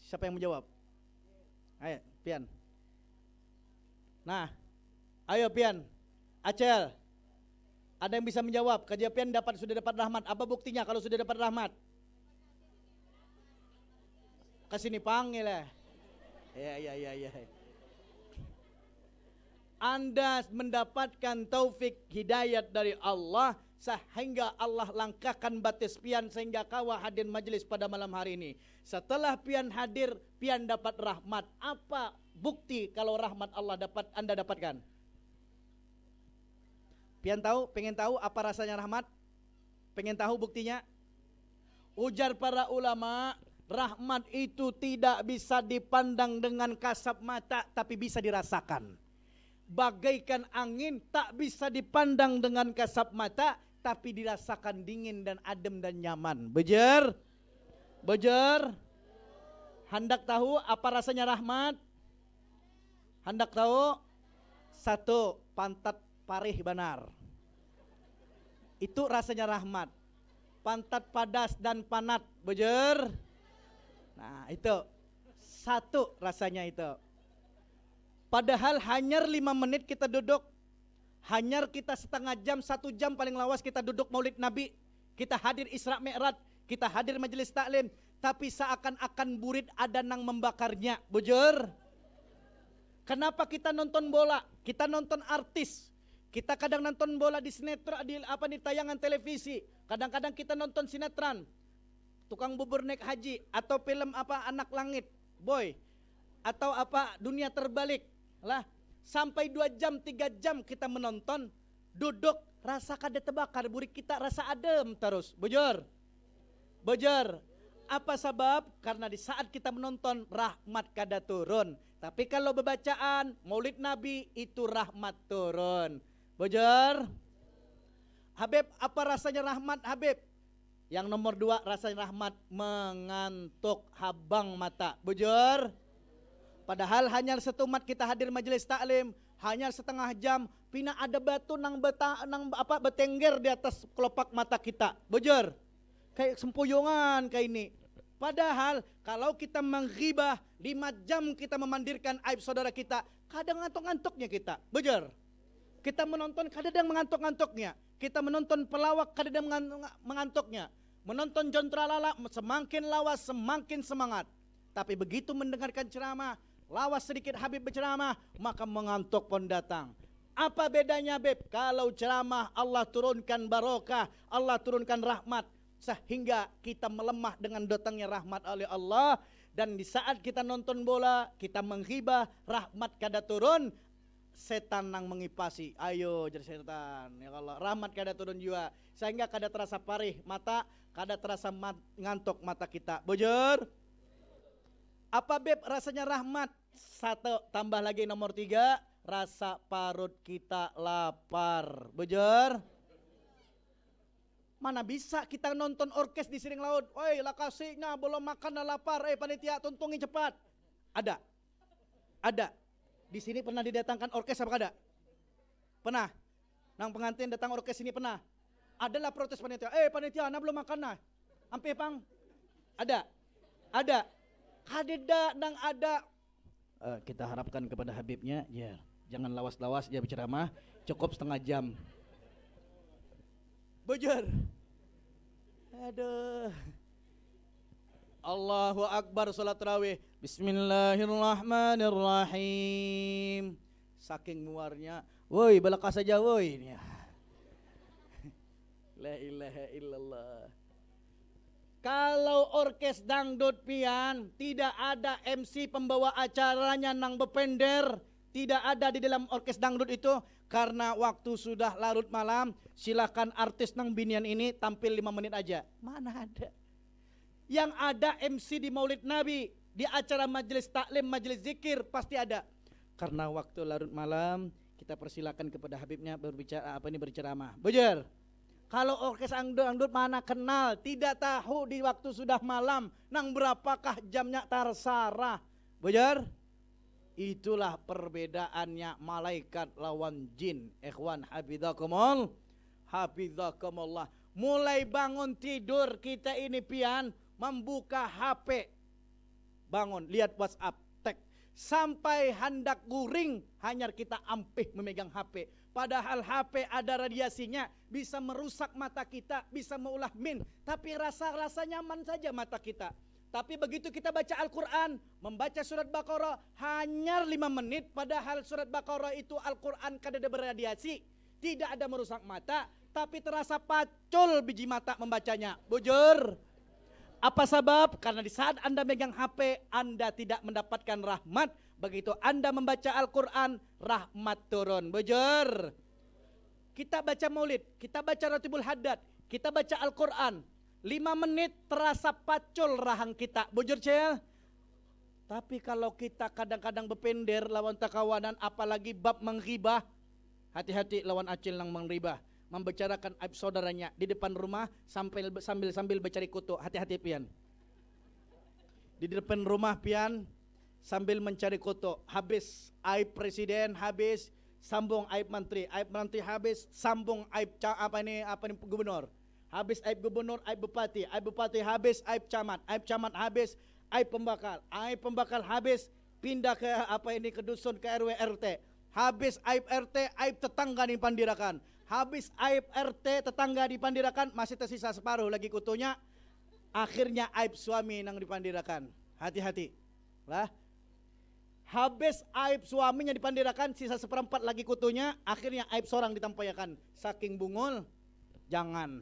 Siapa yang menjawab? Ayo, pian. Nah, ayo pian. Acel. Ada yang bisa menjawab? Kerja pian sudah dapat rahmat. Apa buktinya kalau sudah dapat rahmat? Kesini panggil ya. Ya. Anda mendapatkan taufik hidayat dari Allah sehingga Allah langkahkan batis pian sehingga kawa hadir majelis pada malam hari ini. Setelah pian hadir, pian dapat rahmat. Apa bukti kalau rahmat Allah Anda dapatkan? Pian tahu, pengen tahu apa rasanya rahmat? Pengen tahu buktinya? Ujar para ulama, rahmat itu tidak bisa dipandang dengan kasat mata, tapi bisa dirasakan. Bagaikan angin, tak bisa dipandang dengan kasat mata, tapi dirasakan dingin dan adem dan nyaman. Bejer? Bejer? Hendak tahu apa rasanya rahmat? Hendak tahu? Satu, pantat parih benar. Itu rasanya rahmat. Pantat padas dan panat. Bejer? Nah itu satu rasanya itu. Padahal hanya 5 menit kita duduk, hanya kita setengah jam, 1 jam paling lawas kita duduk maulid Nabi, kita hadir Isra Mi'raj, kita hadir majelis taklim, tapi seakan-akan burit ada nang membakarnya. Bujur. Kenapa kita nonton bola? Kita nonton artis. Kita kadang nonton bola di sinetron, di tayangan televisi. Kadang-kadang kita nonton sinetron. Tukang bubur naik haji atau film apa Anak Langit, Boy, atau apa Dunia Terbalik lah, sampai 2 jam 3 jam kita menonton, duduk rasa kada terbakar, burik kita rasa adem terus. Bujur. Apa sebab? Karena di saat kita menonton rahmat kada turun. Tapi kalau bebacaan maulid Nabi itu rahmat turun. Bujur. Habib, apa rasanya rahmat Habib? Yang nomor 2 rasanya rahmat mengantuk habang mata. Bujur. Padahal hanya setumat kita hadir majelis taklim, hanya setengah jam, pina ada batu nang betengger di atas kelopak mata kita. Bujur. Kayak sempoyongan kayak ini. Padahal kalau kita menghibah 5 jam kita memandirkan aib saudara kita, kadang ngantuk-ngantuknya kita. Bujur. Kita menonton kadang mengantuk-ngantuknya. Kita menonton pelawak kadang mengantuknya. Menonton John Tralala semakin lawas semakin semangat. Tapi begitu mendengarkan ceramah, lawas sedikit Habib berceramah, maka mengantuk pun datang. Apa bedanya Beb? Kalau ceramah Allah turunkan barokah, Allah turunkan rahmat, sehingga kita melemah dengan datangnya rahmat oleh Allah. Dan di saat kita nonton bola, kita menghibah, rahmat kada turun, setan nang mengipasi. Ayo jadi setan ya Allah, rahmat kada turun juga, sehingga kada terasa parih mata, kada terasa ngantuk mata kita. Bujur. Apa Beb rasanya rahmat? 1, tambah lagi nomor 3, rasa parut kita lapar. Bujur. Mana bisa kita nonton orkes di Siring Laut, oi lah kasihnya belum makan lah lapar, panitia tuntungin cepat. Ada di sini pernah didatangkan orkes apa kada? Pernah? Nang pengantin datang orkes ini pernah? Adalah protes panitia, panitia, ana belum makan nah. Ampe pang, Ada? Ada? Kadeda nang ada. Kita harapkan kepada Habibnya, ya, jangan lawas-lawas dia berceramah, cukup setengah jam. Bujur. Aduh. Allahu Akbar, salat tarawih. Bismillahirrahmanirrahim. Saking muarnya, woi balaka saja woi. La ilaha illallah. Kalau orkes dangdut pian, tidak ada MC pembawa acaranya nang bepender, tidak ada di dalam orkes dangdut itu, karena waktu sudah larut malam. Silakan artis nang binian ini tampil 5 menit aja. Mana ada? Yang ada MC di Maulid Nabi, di acara majelis taklim, majelis zikir pasti ada. Karena waktu larut malam, kita persilakan kepada Habibnya berceramah. Bujur. Kalau orkes angdut mana kenal, tidak tahu di waktu sudah malam, nang berapakah jamnya tarsarah. Bujur? Itulah perbedaannya malaikat lawan jin. Ikhwan hafizakumullah. Hafizakumullah. Mulai bangun tidur kita ini pian, membuka HP. Bangun, lihat WhatsApp, tag. Sampai hendak guring, hanya kita ampih memegang HP. Padahal HP ada radiasinya, bisa merusak mata kita, bisa meulah min. Tapi rasa nyaman saja mata kita. Tapi begitu kita baca Al-Quran, membaca surat Baqarah, hanya 5 menit. Padahal surat Baqarah itu Al-Quran kadada berradiasi, tidak ada merusak mata, tapi terasa pacul biji mata membacanya. Bujur. Apa sebab? Karena di saat Anda megang HP, Anda tidak mendapatkan rahmat. Begitu Anda membaca Al-Quran, rahmat turun. Bujur. Kita baca maulid, kita baca Ratibul Haddad, kita baca Al-Quran, 5 menit terasa pacul rahang kita. Bujur cel. Tapi kalau kita kadang-kadang bepender lawan takawanan, apalagi bab menghibah, hati-hati lawan acil yang menghibah, membicarakan aib saudaranya di depan rumah sambil mencari kutu. Hati-hati pian. Di depan rumah pian sambil mencari kutu. Habis aib presiden, habis sambung aib menteri habis sambung aib gubernur. Habis aib gubernur, aib bupati habis aib camat habis aib pembakal habis pindah ke ke dusun, ke RW RT. Habis aib RT, aib tetangga dipandirakan. Habis aib RT tetangga dipandirakan, masih tersisa separuh lagi kutunya. Akhirnya aib suami yang dipandirakan. Hati-hati lah. Habis aib suaminya dipandirakan, sisa 1/4 lagi kutunya. Akhirnya aib seorang ditampaikan. Saking bungul, jangan.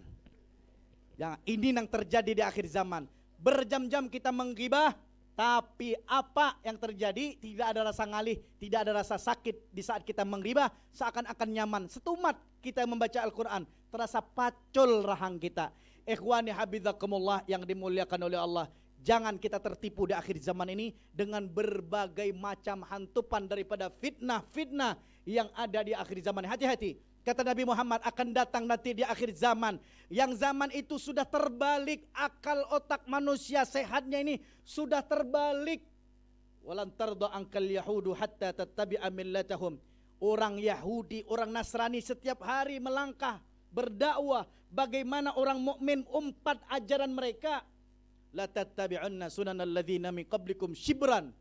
Ini yang terjadi di akhir zaman. Berjam-jam kita menggibah, tapi apa yang terjadi? Tidak ada rasa ngalih, tidak ada rasa sakit di saat kita menggibah. Seakan-akan nyaman. Setumat kita membaca Al-Quran, terasa pacul rahang kita. Ikhwani habizakumullah yang dimuliakan oleh Allah. Jangan kita tertipu di akhir zaman ini dengan berbagai macam hantupan daripada fitnah-fitnah yang ada di akhir zaman. Hati-hati. Kata Nabi Muhammad, akan datang nanti di akhir zaman, yang zaman itu sudah terbalik, akal otak manusia sehatnya ini sudah terbalik. Walan tarda ankal yahudu hatta tattabi'a millatahum. Orang Yahudi, orang Nasrani setiap hari melangkah berdakwah bagaimana orang mukmin umpat ajaran mereka. La tattabi'unna sunanal ladzina min qablikum shibran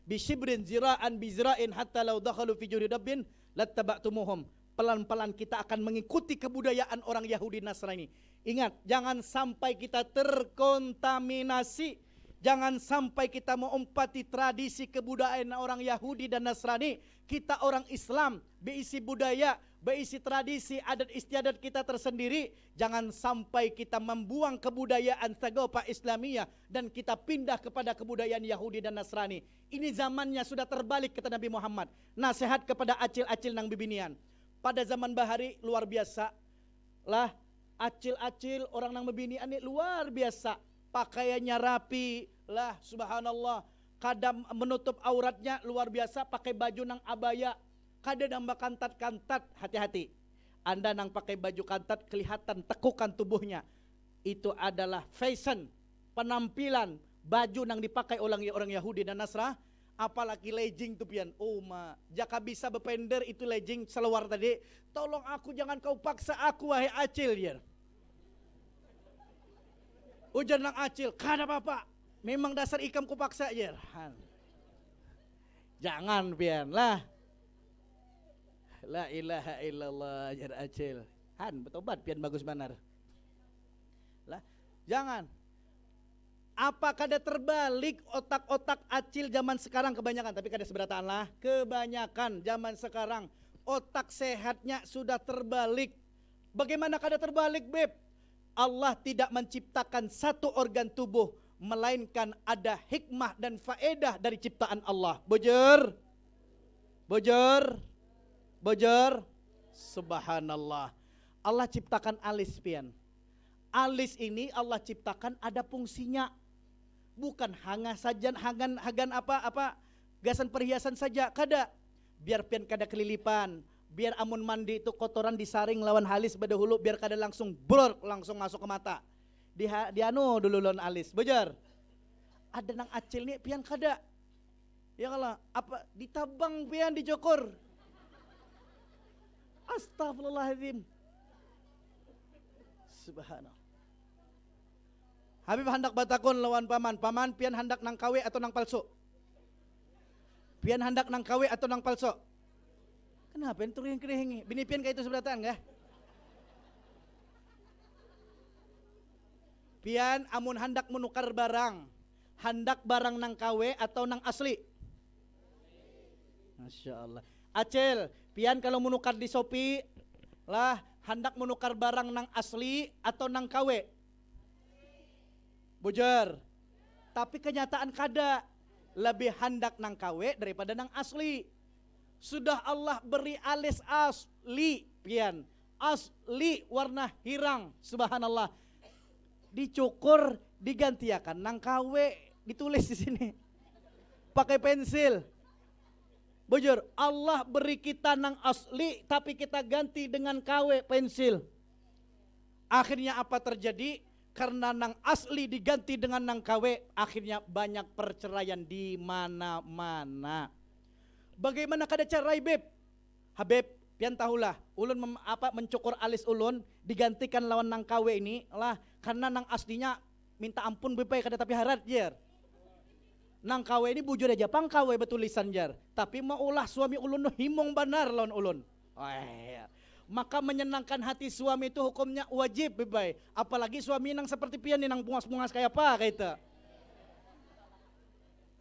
bi shibrin zira'an bi zira'in hatta law dakhalu fi juri dabbin lattaba'tumuhum. Pelan-pelan kita akan mengikuti kebudayaan orang Yahudi Nasrani. Ingat, jangan sampai kita terkontaminasi. Jangan sampai kita mengumpati tradisi kebudayaan orang Yahudi dan Nasrani. Kita orang Islam, berisi budaya, berisi tradisi, adat istiadat kita tersendiri. Jangan sampai kita membuang kebudayaan Sagopa Islamiyah dan kita pindah kepada kebudayaan Yahudi dan Nasrani. Ini zamannya sudah terbalik, kata Nabi Muhammad. Nasihat kepada acil-acil nang bibinian. Pada zaman bahari luar biasa lah, acil-acil orang nang bibinian ini luar biasa. Pakaiannya rapi lah, subhanallah. Kadang menutup auratnya luar biasa, pakai baju nang abaya. Kadang nambah kantat-kantat, hati-hati. Anda nang pakai baju kantat kelihatan tekukan tubuhnya. Itu adalah fashion, penampilan, baju nang dipakai oleh orang Yahudi dan Nasrani. Apalagi legging tuh pian. Oh ma, jika bisa bepender itu legging seluar tadi. Tolong aku, jangan kau paksa aku wahai acil ya. Ujar nang acil, kada apa-apa. Memang dasar ikam kupaksa aja. Jangan pian lah. La ilaha illallah jar acil. Bertobat pian bagus benar. Lah, jangan. Apa kada terbalik otak-otak acil zaman sekarang kebanyakan, tapi kada seberataan lah. Kebanyakan zaman sekarang otak sehatnya sudah terbalik. Bagaimana kada terbalik, Beb? Allah tidak menciptakan satu organ tubuh, melainkan ada hikmah dan faedah dari ciptaan Allah. Bujur, bujur, bujur. Subhanallah. Allah ciptakan alis pian. Alis ini Allah ciptakan ada fungsinya. Bukan hanga saja, hagan apa gasan perhiasan saja, kada. Biar pian kada kelilipan, biar amun mandi itu kotoran disaring lawan halis badahulu, biar kada langsung blur, langsung masuk ke mata. Di anu dulu lawan alis, bejar. Ada nang acil nih pian kada. Ya kalah, apa ditabang pian dijokur. Astagfirullahaladzim. Subhanallah. Habib hendak batakon lawan paman pian hendak nang kawe atau nang palsu? Pian hendak nang kawe atau nang palsu? Kenapa yang turing-kering? Bini pian kayak itu seberataan kah? Pian amun hendak menukar barang, hendak barang nang kawe atau nang asli? Masya Allah. Acil, pian kalau menukar di Shopee lah, hendak menukar barang nang asli atau nang kawe? Bujur. Tapi kenyataan kada, lebih hendak nang kawe daripada nang asli. Sudah Allah beri alis asli pian, asli warna hirang, subhanallah. Dicukur, digantiakan nang kawe, ditulis di sini pakai pensil. Bujur, Allah beri kita nang asli tapi kita ganti dengan kawe pensil. Akhirnya apa terjadi? Karena nang asli diganti dengan nang KW, akhirnya banyak perceraian di mana-mana. Bagaimana kada cerai, Beb? Habib, pian tahulah, ulun mencukur alis ulun digantikan lawan nang KW ini lah, karena nang aslinya minta ampun bepai kada tapi harat jar. Nang KW ini bujur aja pang KW betulisan jar, tapi mau ulah suami ulun himong benar lawan ulun. Maka menyenangkan hati suami itu hukumnya wajib bebai. Apalagi suami nang seperti pian nang bungas-bungas kayak apa kayak itu.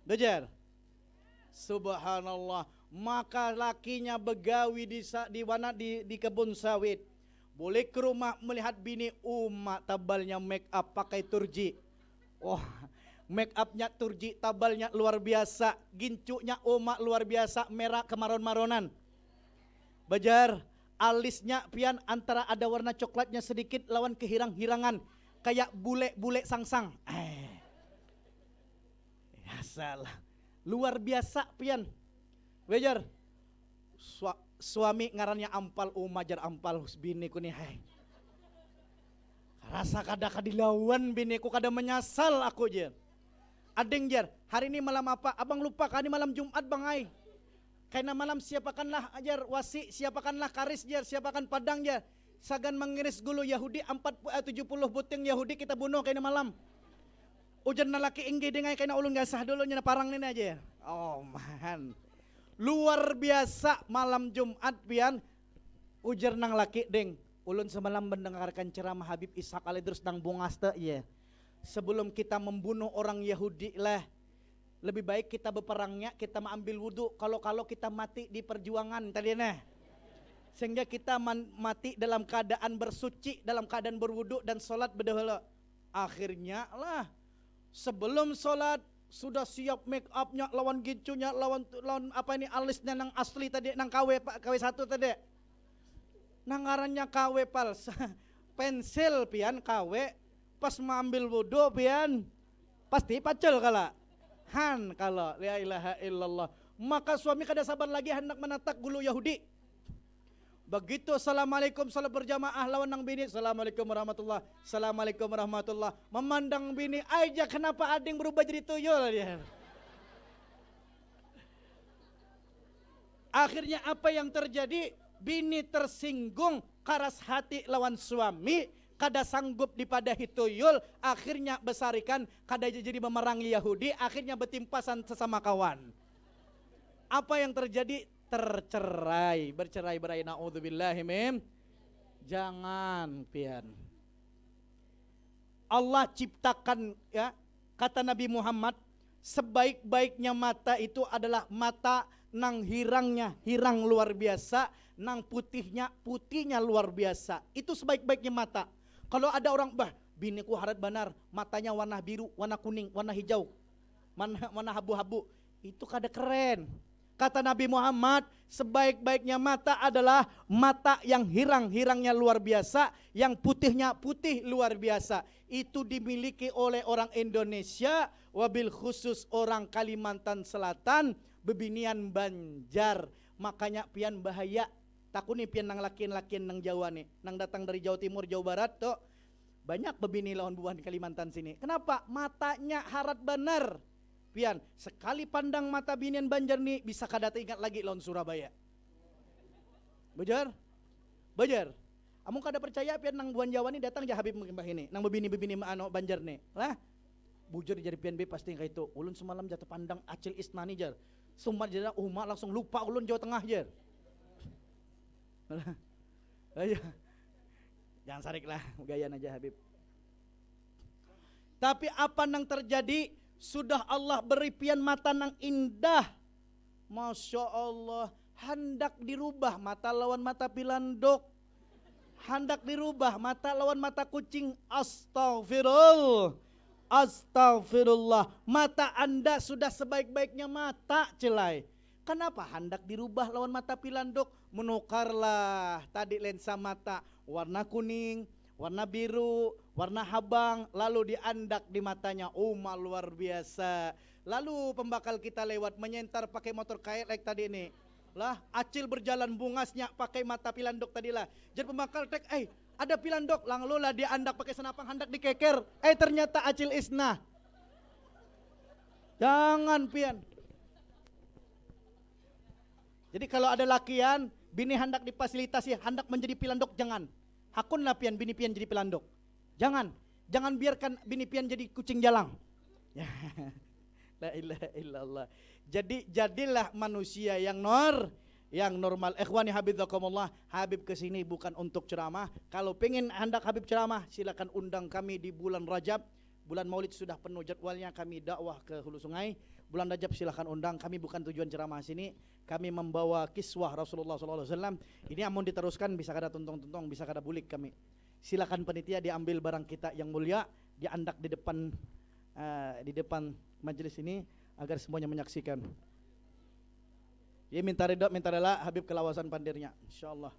Bejar. Subhanallah. Maka lakinya begawi di kebun sawit. Boleh ke rumah melihat bini tabalnya make up pakai turji. Wah, make upnya turji, tabalnya luar biasa, gincunya luar biasa, merah kemaron-maronan. Bejar. Alisnya pian antara ada warna coklatnya sedikit lawan kehirang-hirangan kayak bule-bule sangsang. Ya salah. Luar biasa pian. Bejar. Suami ngarannya ampal umajar ampal biniku nih. Rasa kada kadilawan biniku kada menyasal aku jar. Adeng jar, hari ini malam apa? Abang lupa kan ini malam Jumat bang ai. Karena malam siapakanlah ajar wasi, siapakanlah karis jar, siapakan padang jar. Sagan mengiris gulu Yahudi 70 buting Yahudi kita bunuh kayaknya malam. Ujan na laki inggi dengai kayaknya ulun gasah dulu nyana parang ini aja. Oh man. Luar biasa malam Jumat pian. Ujar nang laki deng. Ulun semalam mendengarkan ceramah Habib Ishaq Alidrus nang bungaste ya. Sebelum kita membunuh orang Yahudi lah, lebih baik kita berperangnya, kita mengambil wudhu. Kalau kita mati di perjuangan tadi nah, sehingga kita mati dalam keadaan bersuci, dalam keadaan berwudhu dan sholat berdahulu. Akhirnya lah, sebelum sholat sudah siap make upnya, lawan gincunya, lawan apa ini alisnya nang asli tadi, nang KW 1 tadi, nang ngarannya KW palsa, pensil pian KW, pas mengambil wudhu pian, pasti pacel kala. Kalau la ilaha illallah, maka suami kada sabar lagi hendak menatak gulu Yahudi. Begitu assalamualaikum salat berjamaah lawan nang bini, assalamualaikum warahmatullah, assalamualaikum warahmatullah. Memandang bini aja kenapa ading berubah jadi tuyul dia. Akhirnya apa yang terjadi? Bini tersinggung, karas hati lawan suami, kada sanggup dipadahi tuyul, akhirnya besarikan kada jadi memerangi Yahudi, akhirnya betimpasan sesama kawan. Apa yang terjadi? Tercerai, bercerai-berai, naudzubillahi min. Jangan pian. Allah ciptakan, ya, kata Nabi Muhammad, sebaik-baiknya mata itu adalah mata nang hirangnya hirang luar biasa, nang putihnya luar biasa. Itu sebaik-baiknya mata. Kalau ada orang, bah, biniku harat banar, matanya warna biru, warna kuning, warna hijau, warna habu-habu, itu kada keren. Kata Nabi Muhammad, sebaik-baiknya mata adalah mata yang hirangnya luar biasa, yang putihnya putih luar biasa. Itu dimiliki oleh orang Indonesia, wabil khusus orang Kalimantan Selatan, bebinian Banjar. Makanya pian bahaya. Takuni pian nang lakin-lakin nang Jawa nih, nang datang dari Jawa Timur, Jawa Barat tuh banyak bebini lawan buah di Kalimantan sini. Kenapa? Matanya harat benar. Pian, sekali pandang mata binian Banjar nih bisa kada ingat lagi lawan Surabaya. Bejar? Bejar. Amun kada percaya pian nang buan Jawa nih datang jah Habib mbah ini, nang bebini-bebini Banjar nih. Lah, bujur jadi pian be pasti kayak itu. Ulun semalam jatuh pandang Acil Isnani jar. Sumpah jadi langsung lupa ulun Jawa Tengah jar. Ayo. Jangan sarik lah, gaya aja Habib. Tapi apa nang terjadi? Sudah Allah beri pian mata nang indah, Masya Allah. Hendak dirubah mata lawan mata pilandok, hendak dirubah mata lawan mata kucing. Astagfirullah. Mata anda sudah sebaik-baiknya mata celai, kenapa hendak dirubah lawan mata pilandok? Menukarlah tadi lensa mata warna kuning, warna biru, warna habang, lalu diandak di matanya. Luar biasa. Lalu pembakal kita lewat menyentar pakai motor kayak tadi ini. Lah, Acil berjalan bungasnya pakai mata pilandok tadi lah. Jadi pembakal tek, ada pilandok, lalu lah diandak pakai senapang, hendak dikeker. Ternyata Acil Isna. Jangan pian. Jadi kalau ada lakian, bini hendak difasilitasi, hendak menjadi pilandok, jangan. Hakunlah pian bini pian jadi pelandok. Jangan biarkan bini pian jadi kucing jalang. La ilaha illallah. Jadilah manusia yang normal. Ikhwani habibakumullah, Habib kesini bukan untuk ceramah. Kalau pengen hendak Habib ceramah, silakan undang kami di bulan Rajab. Bulan Maulid sudah penuh jadwalnya, kami dakwah ke Hulu Sungai. Bulan Rajab silakan undang, kami bukan tujuan ceramah sini. Kami membawa kiswah Rasulullah SAW. Ini amun diteruskan bisa kada tuntong-tuntong, bisa kada bulik kami. Silakan penitia diambil barang kita yang mulia, diandak di depan majelis ini agar semuanya menyaksikan. Ya minta ridho, minta rela Habib kelawasan pandirnya, insyaallah.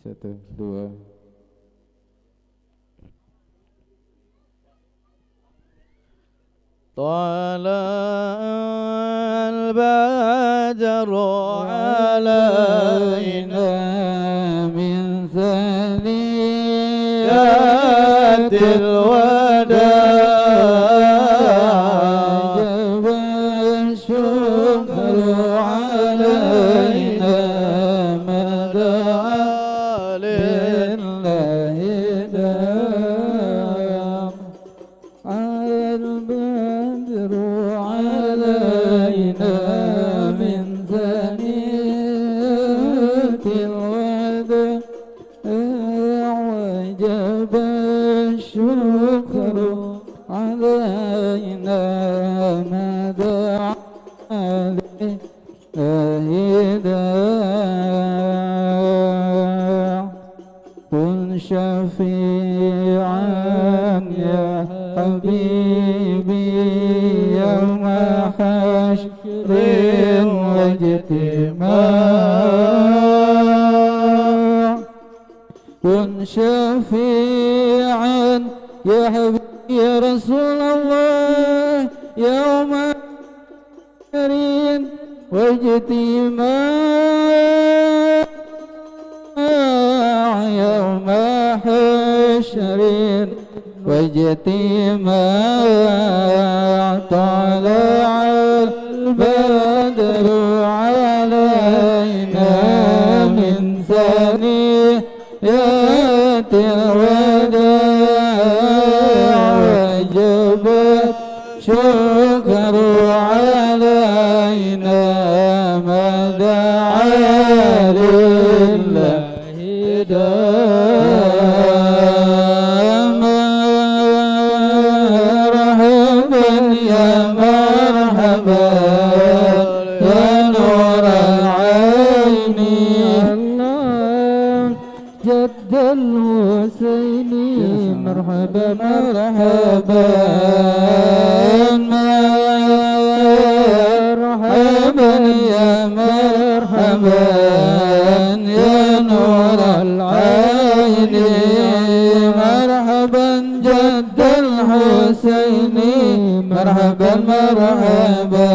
Satu, dua. Tala'al badru alaina min thaniyatil wada' شفيعا يا حبيبي يوم حشر واجتماع كن شفيعا يا حبيبي يا رسول الله يوم حشر واجتماع يتيما طلع البدر علينا من ثنيات الوداع وجب الشكر علينا ما دعا لله داما مرحبا يا مرحبا يا نور العين الله جد الحسين مرحبا مرحبا مرحبا يا مرحبا يا نور العين مرحبا جد الحسين مرحبا مرحبا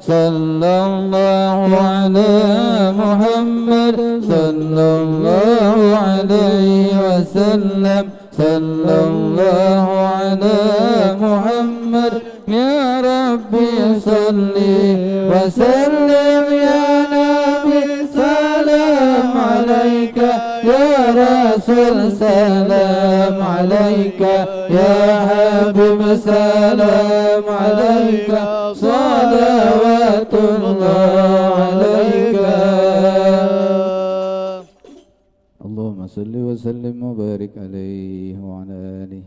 صلى الله على محمد صلى الله عليه وسلم صلى الله على محمد يا ربي صل وسلم يا نبي سلام عليك يا رسول سلام عليك يا حبيب سلام عليك صلوات الله عليك اللهم صل وسلم وبارك عليه وعلى آله.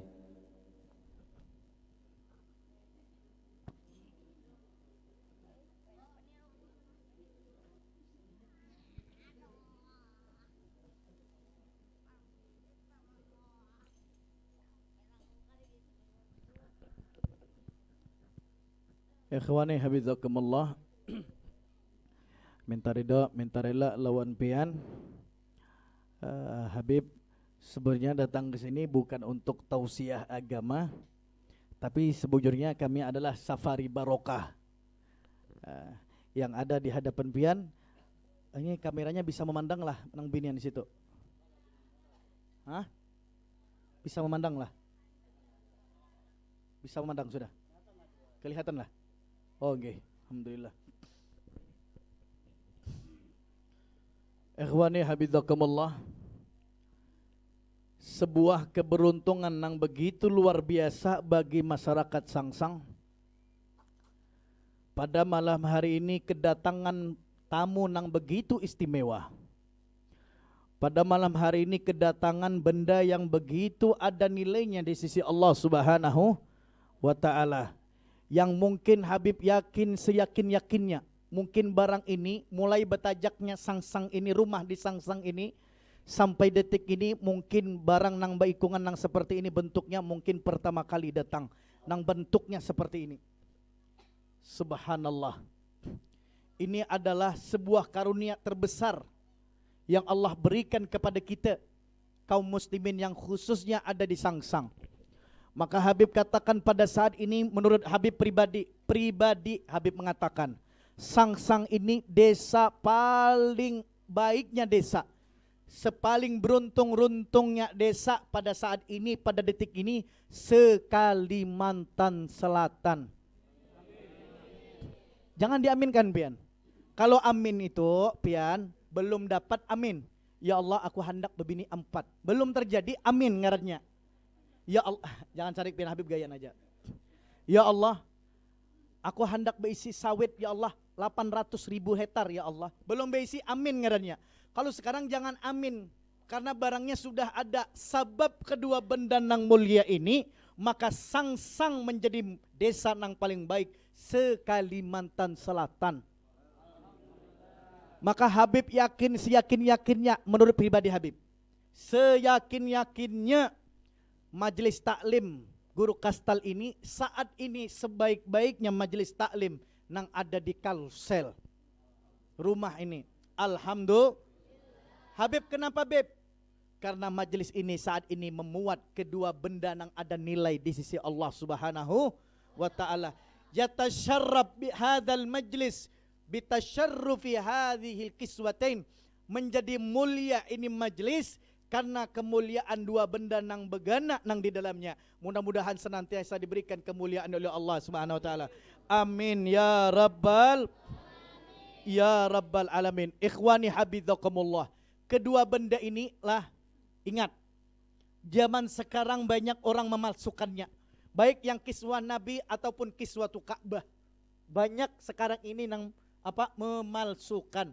Ikhwani habizakumullah. Minta ridha, minta rela lawan pian. Habib sebenarnya datang ke sini bukan untuk tausiah agama, tapi sebujurnya kami adalah safari barokah. Yang ada di hadapan pian, ini kameranya bisa memandang lah nang binian di situ. Hah? Bisa memandang lah. Bisa memandang sudah. Kelihatan lah. Oh nggih, alhamdulillah. Ikhwani habizakumullah. Sebuah keberuntungan yang begitu luar biasa bagi masyarakat Sangsang. Pada malam hari ini kedatangan tamu yang begitu istimewa. Pada malam hari ini kedatangan benda yang begitu ada nilainya di sisi Allah Subhanahu wa ta'ala. Yang mungkin Habib yakin seyakin-yakinnya, mungkin barang ini mulai betajaknya Sangsang ini, rumah di Sangsang ini sampai detik ini, mungkin barang nang baikungan nang seperti ini bentuknya mungkin pertama kali datang nang bentuknya seperti ini. Subhanallah. Ini adalah sebuah karunia terbesar yang Allah berikan kepada kita kaum muslimin yang khususnya ada di Sangsang. Maka Habib katakan pada saat ini menurut Habib pribadi Habib mengatakan Sangsang ini desa paling baiknya desa, sepaling beruntung-runtungnya desa pada saat ini, pada detik ini se-Kalimantan Selatan. Jangan diaminkan pian. Kalau amin itu pian belum dapat amin. Ya Allah aku hendak berbini 4. Belum terjadi amin ngarannya. Ya Allah, jangan cari pian Habib gayan aja. Ya Allah, aku hendak berisi sawit ya Allah 800.000 hektar ya Allah. Belum berisi amin ngarannya. Kalau sekarang jangan amin karena barangnya sudah ada. Sebab kedua benda nang mulia ini, maka Sangsang menjadi desa nang paling baik se-Kalimantan Selatan. Maka Habib yakin seyakin-yakinnya menurut pribadi Habib. Seyakin-yakinnya majelis taklim Guru Kastal ini saat ini sebaik-baiknya majelis taklim nang ada di Kalsel rumah ini. Alhamdulillah. Habib kenapa Habib? Karena majelis ini saat ini memuat kedua benda nang ada nilai di sisi Allah Subhanahu wa ta'ala. Yatasharrab bihadzal majlis bitasharrufi hadhil kiswatain. Menjadi mulia ini majelis karena kemuliaan dua benda nang begana nang di dalamnya. Mudah-mudahan senantiasa diberikan kemuliaan oleh Allah Subhanahu wa taala. Amin ya rabbal alamin. Ikhwani habizakumullah. Kedua benda ini lah, ingat, zaman sekarang banyak orang memalsukannya. Baik yang kiswah Nabi ataupun kiswah Ka'bah. Banyak sekarang ini nang memalsukan.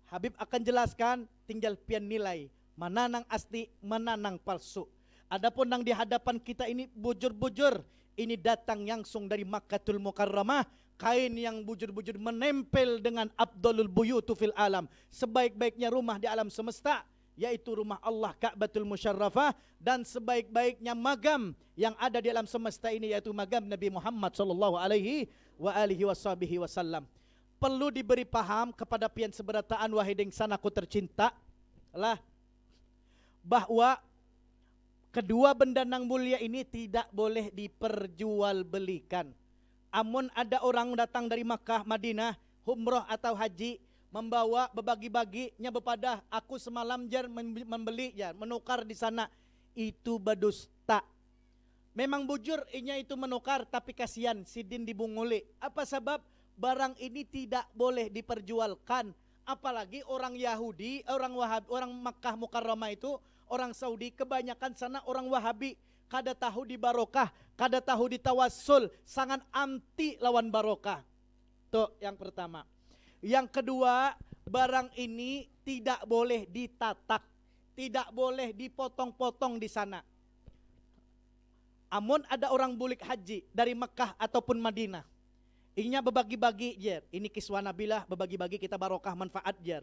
Habib akan jelaskan, tinggal pian nilai mana nang asli, mana nang palsu. Adapun nang di hadapan kita ini bujur-bujur, ini datang langsung dari Makkatul Mukarramah, kain yang bujur-bujur menempel dengan afdalul buyutu fil alam, sebaik-baiknya rumah di alam semesta, yaitu rumah Allah Ka'batul Musyarrafah, dan sebaik-baiknya magam yang ada di alam semesta ini yaitu magam Nabi Muhammad sallallahu alaihi wasallam. Perlu diberi paham kepada pian seberataan wahai deng sanaku tercinta lah, bahwa kedua benda nang mulia ini tidak boleh diperjualbelikan. Amun ada orang datang dari Makkah, Madinah, umroh atau haji, membawa berbagi-baginya bepada aku semalam jar membeli jar, menukar di sana, itu berdusta. Memang bujur inya itu menukar, tapi kasihan sidin dibunguli. Apa sebab? Barang ini tidak boleh diperjualkan. Apalagi orang Yahudi, orang Wahabi, orang Makkah Mukarramah itu, orang Saudi, kebanyakan sana orang Wahabi. Kada tahu di barokah, kada tahu di tawassul, sangat anti lawan barokah. Tuh yang pertama. Yang kedua, barang ini tidak boleh ditatak, tidak boleh dipotong-potong di sana. Amun ada orang bulik haji dari Mekah ataupun Madinah, inya berbagi-bagi jer, ini kiswah Nabilah, berbagi-bagi kita barokah manfaat jer.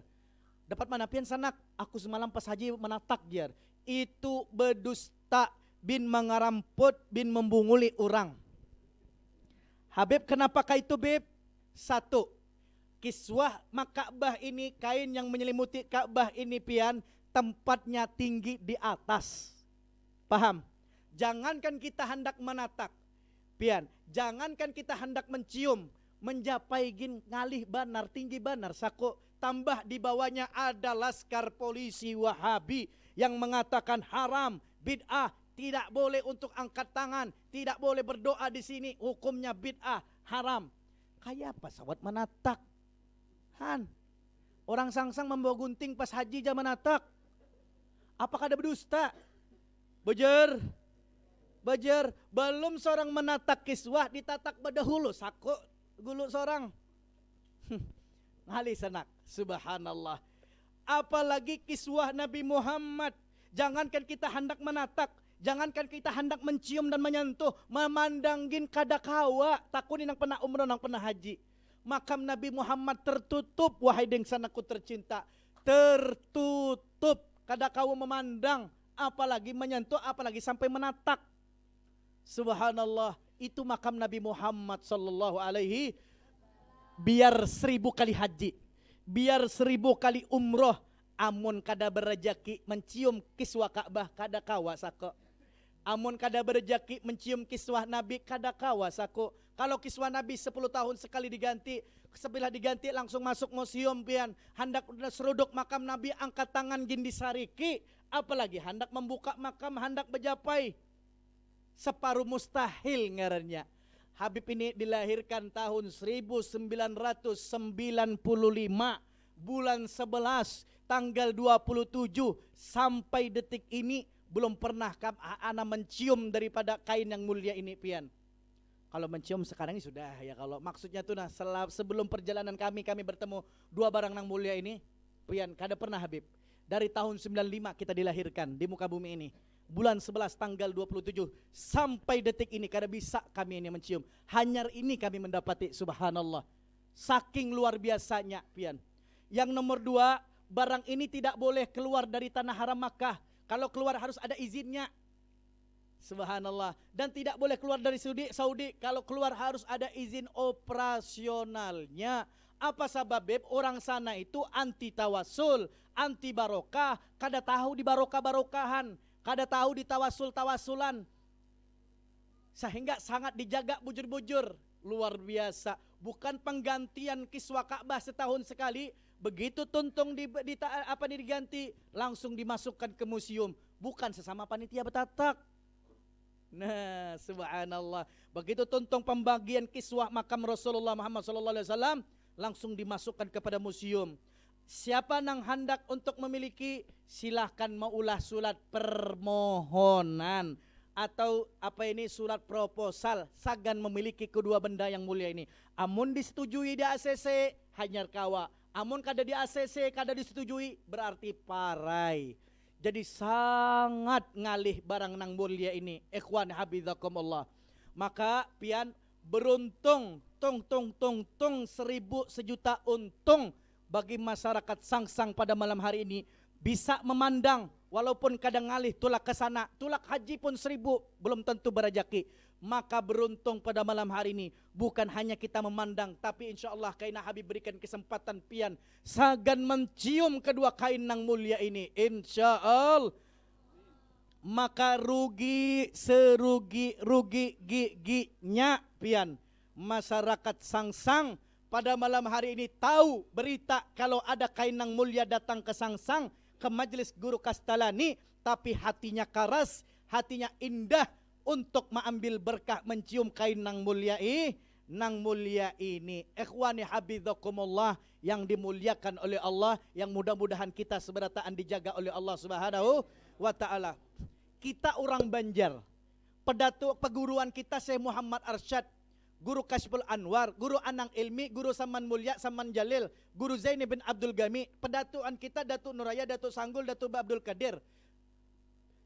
Dapat mana pian sanak? Aku semalam pas haji menatak jer. Itu berdusta, bin mengaramput, bin membunguli orang. Habib, kenapakah itu Bib? Satu, kiswah Ka'bah ini, kain yang menyelimuti Ka'bah ini pian, tempatnya tinggi di atas. Paham? Jangankan kita hendak menatak, pian, jangankan kita hendak mencium, menjapai gin ngalih banar, tinggi banar, sako, tambah di bawahnya ada laskar polisi Wahabi yang mengatakan haram, bid'ah, tidak boleh untuk angkat tangan, tidak boleh berdoa di sini, hukumnya bid'ah, haram. Kayak apa sawat menatak? Han, orang sangsang membawa gunting pas haji jam menatak. Apakah ada berdusta? Bejer, belum seorang menatak kiswah ditatak berdahulu, sako gulu seorang. Ngali sanak, subhanallah. Apalagi kiswah Nabi Muhammad. Jangankan kita hendak menatak, jangankan kita hendak mencium dan menyentuh, memandanggin kada kawa, takunin yang pernah umroh, yang pernah haji. Makam Nabi Muhammad tertutup, wahai dengsanaku tercinta, tertutup, kada kawa memandang, apalagi menyentuh, apalagi sampai menatak. Subhanallah, itu makam Nabi Muhammad sallallahu alaihi, biar 1000 kali haji, biar 1000 kali umroh, amun kada berrejeki mencium kiswah Ka'bah, kada kawa sako. Amun kada berrejeki mencium kiswah Nabi, kada kawa sako. Kalau kiswah Nabi 10 tahun sekali diganti, sebelah diganti langsung masuk museum pian. Hendak seruduk makam Nabi, angkat tangan gin disariki, apalagi hendak membuka makam, hendak bejapai. Separuh mustahil ngarannya. Habib ini dilahirkan tahun 1995, bulan 11, tanggal 27, sampai detik ini belum pernah ana mencium daripada kain yang mulia ini pian. Kalau mencium sekarang ini sudah ya, kalau maksudnya tuh nah sebelum perjalanan kami bertemu dua barang nang mulia ini pian, kada pernah Habib. Dari tahun 95 kita dilahirkan di muka bumi ini. Bulan 11 tanggal 27 sampai detik ini kada bisa kami ini mencium. Hanyar ini kami mendapati, subhanallah. Saking luar biasanya pian. Yang nomor 2, barang ini tidak boleh keluar dari tanah haram Makkah. Kalau keluar harus ada izinnya. Subhanallah. Dan tidak boleh keluar dari Saudi. Kalau keluar harus ada izin operasionalnya. Apa sebab Beb? Orang sana itu anti tawasul, anti barokah, kada tahu di barokah-barokahan, kada tahu di tawasul-tawasulan. Sehingga sangat dijaga bujur-bujur. Luar biasa. Bukan penggantian kiswah Ka'bah setahun sekali, Begitu tuntung diganti, langsung dimasukkan ke museum, bukan sesama panitia betatak. Nah, subhanallah. Begitu tuntung pembagian kiswah makam Rasulullah Muhammad SAW, langsung dimasukkan kepada museum. Siapa yang hendak untuk memiliki, silahkan maulah surat permohonan atau surat proposal sagan memiliki kedua benda yang mulia ini. Amun disetujui di ACC, hanyar kawa. Amun kada di ACC, kada disetujui, berarti parai. Jadi sangat ngalih barang nang mulia ini. Ikhwan habizakumullah. Maka pian beruntung, tung 1000 sejuta untung bagi masyarakat Sangsang pada malam hari ini bisa memandang, walaupun kadang ngalih tulak ke sana, tulak haji pun 1000 belum tentu berajaki. Maka beruntung pada malam hari ini bukan hanya kita memandang, tapi insyaallah kaina Habib berikan kesempatan pian sagan mencium kedua kain nang mulia ini insyaallah. Maka rugi giginya pian masyarakat Sangsang pada malam hari ini tahu berita kalau ada kain nang mulia datang ke Sangsang, ke Majelis Guru Kastalani, tapi hatinya karas, hatinya indah untuk mengambil berkah mencium kain nang mulia ini. Ikhwani habizakumullah yang dimuliakan oleh Allah, yang mudah-mudahan kita seberataan dijaga oleh Allah Subhanahu wa taala. Kita orang Banjar, peguruan kita Syekh Muhammad Arsyad, Guru Kashful Anwar, Guru Anang Ilmi, Guru Saman Mulia, Saman Jalil, Guru Zaini bin Abdul Gami, pedatuan kita Datuk Nuraya, Datuk Sanggul, Datuk Abdul Qadir.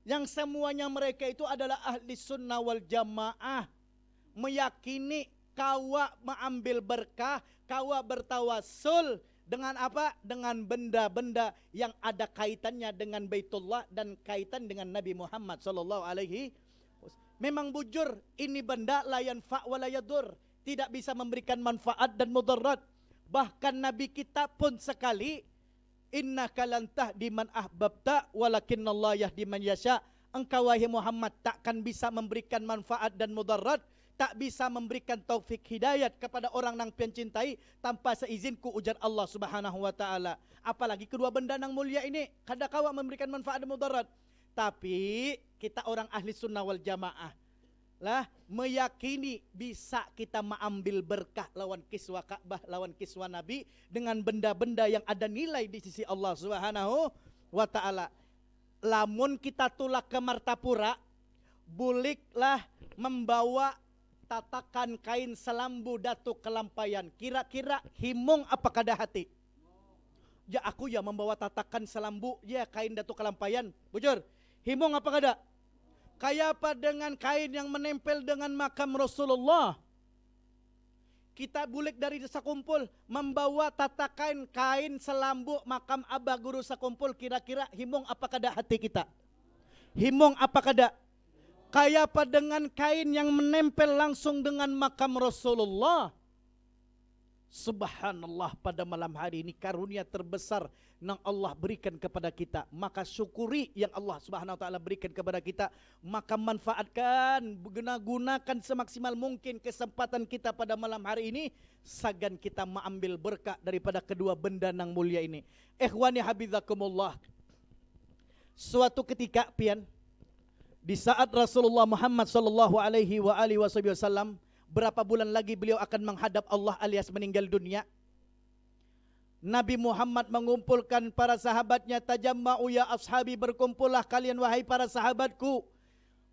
Yang semuanya mereka itu adalah ahli sunnah wal jamaah, meyakini kawa mengambil berkah, kawa bertawasul dengan apa? Dengan benda-benda yang ada kaitannya dengan Baitullah dan kaitan dengan Nabi Muhammad sallallahu alaihi wasallam. Memang bujur ini benda la yanfa wa la yadur, tidak bisa memberikan manfaat dan mudarat. Bahkan Nabi kita pun sekali, innaka lan tahdi man ahbabta walakinnallaha yahdi man yasha. Engkau wahai Muhammad takkan bisa memberikan manfaat dan mudarat, tak bisa memberikan taufik hidayat kepada orang yang pian cintai tanpa seizinku, ujar Allah Subhanahu wa taala. Apalagi kedua benda nang mulia ini kada kawa memberikan manfaat dan mudarat. Tapi kita orang ahli sunnah wal jamaah lah meyakini bisa kita mengambil berkah lawan kiswah Ka'bah, lawan kiswah Nabi dengan benda-benda yang ada nilai di sisi Allah Subhanahu wa taala. Lamun kita tulak ke Martapura, buliklah membawa tatakan kain selambu Datuk Kelampayan. Kira-kira himung apa kada hati? Ya aku ya membawa tatakan selambu ya kain Datuk Kelampayan. Bujur, himung apa kada? Kayak apa dengan kain yang menempel dengan makam Rasulullah? Kita bulik dari desa kumpul membawa tatakan kain selambu makam Abah Guru Sakumpul, kira-kira himung apa kada hati kita? Himung apa kada? Kayak apa dengan kain yang menempel langsung dengan makam Rasulullah? Subhanallah, pada malam hari ini karunia terbesar yang Allah berikan kepada kita. Maka syukuri yang Allah Subhanahu wa taala berikan kepada kita. Maka manfaatkan, gunakan semaksimal mungkin kesempatan kita pada malam hari ini, sagan kita mengambil berkah daripada kedua benda yang mulia ini. Ikhwani habizakumullah. Suatu ketika pian, di saat Rasulullah Muhammad sallallahu alaihi wasallam berapa bulan lagi beliau akan menghadap Allah alias meninggal dunia, Nabi Muhammad mengumpulkan para sahabatnya, tajamma'u ya ashabi, berkumpullah kalian wahai para sahabatku.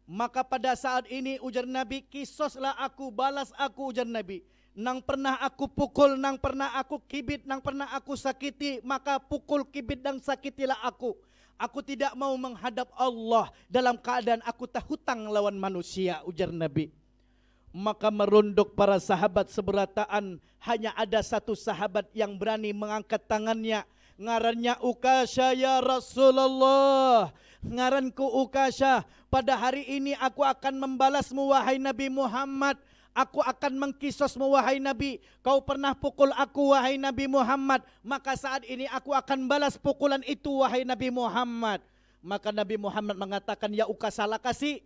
Maka pada saat ini ujar Nabi, kisoslah aku, balas aku, ujar Nabi. Nang pernah aku pukul, nang pernah aku kibit, nang pernah aku sakiti, maka pukul, kibit dan sakitilah aku. Aku tidak mau menghadap Allah dalam keadaan aku tak hutang lawan manusia, ujar Nabi. Maka merunduk para sahabat seberataan, hanya ada satu sahabat yang berani mengangkat tangannya. Ngarannya Ukasha, ya Rasulullah. Ngaranku Ukasha, pada hari ini aku akan membalasmu wahai Nabi Muhammad. Aku akan mengkisosmu wahai Nabi. Kau pernah pukul aku wahai Nabi Muhammad, maka saat ini aku akan balas pukulan itu wahai Nabi Muhammad. Maka Nabi Muhammad mengatakan, ya Ukasha, lakasi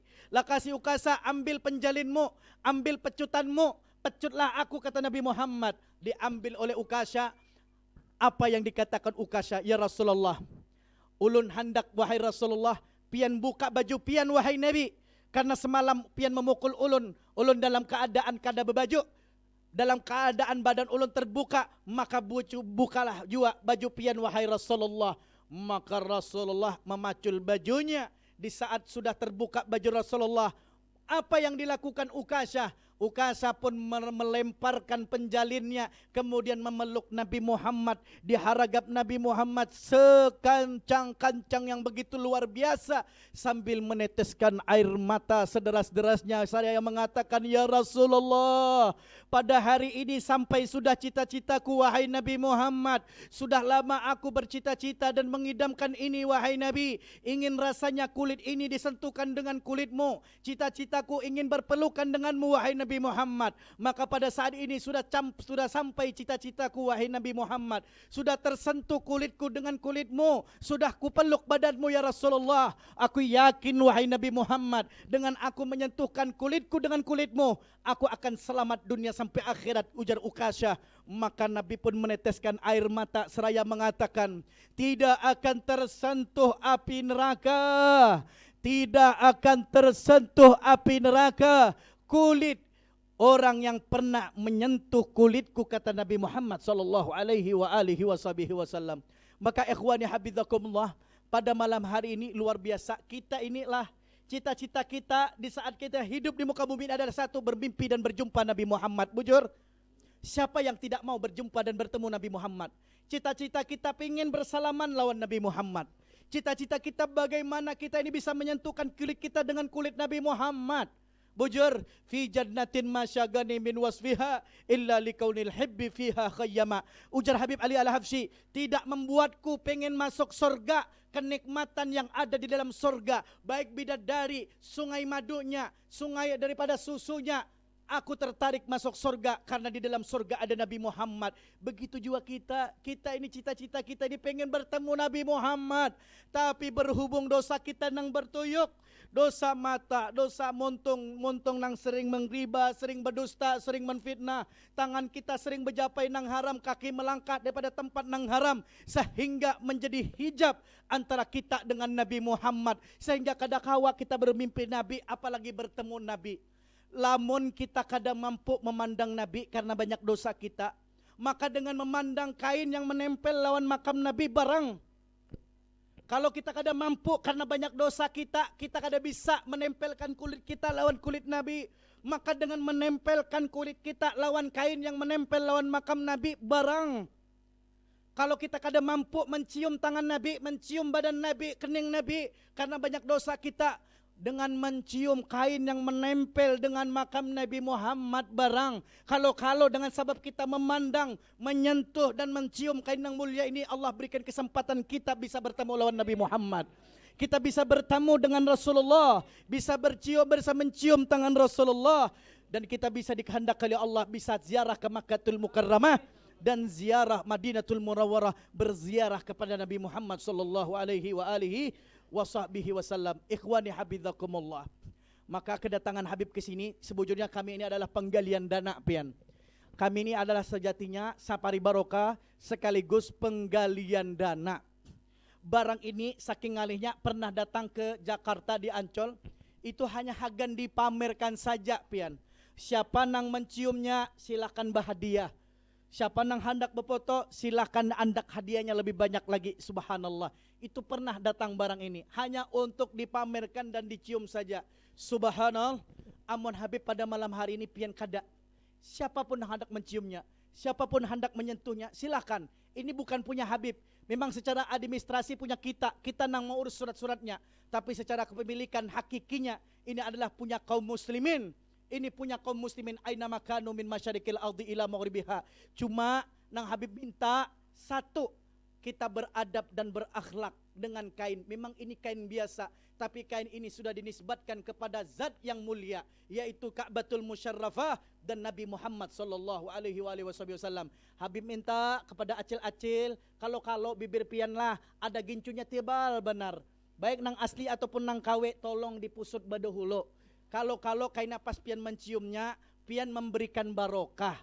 Ukasha, ambil penjalinmu, ambil pecutanmu, pecutlah aku, kata Nabi Muhammad. Diambil oleh Ukasha, Apa yang dikatakan Ukasha? Ya Rasulullah, ulun hendak wahai Rasulullah, pian buka baju pian wahai Nabi. Karena semalam pian memukul ulun dalam keadaan kada berbaju. Dalam keadaan badan ulun terbuka, maka bukalah jua baju pian wahai Rasulullah. Maka Rasulullah memacul bajunya. Di saat sudah terbuka baju Rasulullah, apa yang dilakukan Ukasha? Ukasha pun melemparkan penjalinnya, kemudian memeluk Nabi Muhammad, diharagap Nabi Muhammad sekancang-kancang yang begitu luar biasa, sambil meneteskan air mata sederas-derasnya. Saya yang mengatakan, ya Rasulullah, pada hari ini sampai sudah cita-citaku wahai Nabi Muhammad. Sudah lama aku bercita-cita dan mengidamkan ini wahai Nabi. Ingin rasanya kulit ini disentuhkan dengan kulitmu. Cita-citaku ingin berpelukan denganmu wahai Nabi Muhammad. Maka pada saat ini sudah sampai cita-citaku wahai Nabi Muhammad. Sudah tersentuh kulitku dengan kulitmu. Sudah kupeluk badanmu ya Rasulullah. Aku yakin wahai Nabi Muhammad, dengan aku menyentuhkan kulitku dengan kulitmu, aku akan selamat dunia sampai akhirat, ujar Ukasha. Maka Nabi pun meneteskan air mata seraya mengatakan, tidak akan tersentuh api neraka. Tidak akan tersentuh api neraka kulit orang yang pernah menyentuh kulitku, kata Nabi Muhammad sallallahu alaihi wasallam. Maka ikhwani habizakumullah, pada malam hari ini luar biasa. Kita inilah cita-cita kita di saat kita hidup di muka bumi ini adalah satu, bermimpi dan berjumpa Nabi Muhammad. Bujur, siapa yang tidak mau berjumpa dan bertemu Nabi Muhammad? Cita-cita kita ingin bersalaman lawan Nabi Muhammad. Cita-cita kita bagaimana kita ini bisa menyentuhkan kulit kita dengan kulit Nabi Muhammad. Bujur, fi jannatin masyagani min wasfiha illa likaunil hibbi fiha khayyama. Ujar Habib Ali Al-Habsyi, tidak membuatku pengen masuk surga, kenikmatan yang ada di dalam surga, baik bidadari, sungai madunya, sungai daripada susunya. Aku tertarik masuk surga karena di dalam surga ada Nabi Muhammad. Begitu juga kita ini cita-cita kita ini pengen bertemu Nabi Muhammad. Tapi berhubung dosa kita nang bertuyuk, dosa mata, dosa montong nang sering mengriba, sering berdusta, sering menfitnah. Tangan kita sering berjapai nang haram, kaki melangkah daripada tempat nang haram, sehingga menjadi hijab antara kita dengan Nabi Muhammad. Sehingga kadangkala kita bermimpi Nabi, apalagi bertemu Nabi. Lamun kita kadang mampu memandang Nabi karena banyak dosa kita, maka dengan memandang kain yang menempel lawan makam Nabi barang. Kalau kita kadang mampu karena banyak dosa kita kadang bisa menempelkan kulit kita lawan kulit Nabi. Maka dengan menempelkan kulit kita lawan kain yang menempel lawan makam Nabi barang. Kalau kita kadang mampu mencium tangan Nabi, mencium badan Nabi, kening Nabi, karena banyak dosa kita, dengan mencium kain yang menempel dengan makam Nabi Muhammad barang. Kalau dengan sebab kita memandang, menyentuh dan mencium kain yang mulia ini, Allah berikan kesempatan kita bisa bertemu lawan Nabi Muhammad. Kita bisa bertemu dengan Rasulullah, bisa mencium tangan Rasulullah, dan kita bisa dikehendaki oleh Allah bisa ziarah ke Makkahul Mukarramah dan ziarah Madinatul Munawwarah, berziarah kepada Nabi Muhammad sallallahu alaihi wasallam. Ikhwani habizakumullah. Maka kedatangan Habib ke sini, sebujurnya kami ini adalah penggalian dana pian. Kami ini adalah sejatinya Safari Barokah sekaligus penggalian dana. Barang ini saking ngalihnya pernah datang ke Jakarta di Ancol, itu hanya hagan dipamerkan saja pian. Siapa nang menciumnya silakan berhadiah. Siapa nang hendak berfoto silakan andak hadiahnya lebih banyak lagi. Subhanallah. Itu pernah datang barang ini hanya untuk dipamerkan dan dicium saja. Subhanallah. Amun Habib pada malam hari ini pian kada. Siapapun yang hendak menciumnya, siapapun hendak menyentuhnya, silakan. Ini bukan punya Habib. Memang secara administrasi punya kita nang mengurus surat-suratnya. Tapi secara kepemilikan hakikinya ini adalah punya kaum muslimin. Ini punya kaum muslimin aina makanu min masyariqil ardi ila maghribiha. Cuma nang Habib minta satu, kita beradab dan berakhlak dengan kain. Memang ini kain biasa, tapi kain ini sudah dinisbatkan kepada zat yang mulia, yaitu Ka'batul Musyarrafah dan Nabi Muhammad sallallahu alaihi wasallam. Habib minta kepada acil-acil, kalau bibir pian lah ada gincunya tebal benar. Baik nang asli ataupun nang kawe, tolong dipusut badahulu. Kalau kain napas pian menciumnya, pian memberikan barokah.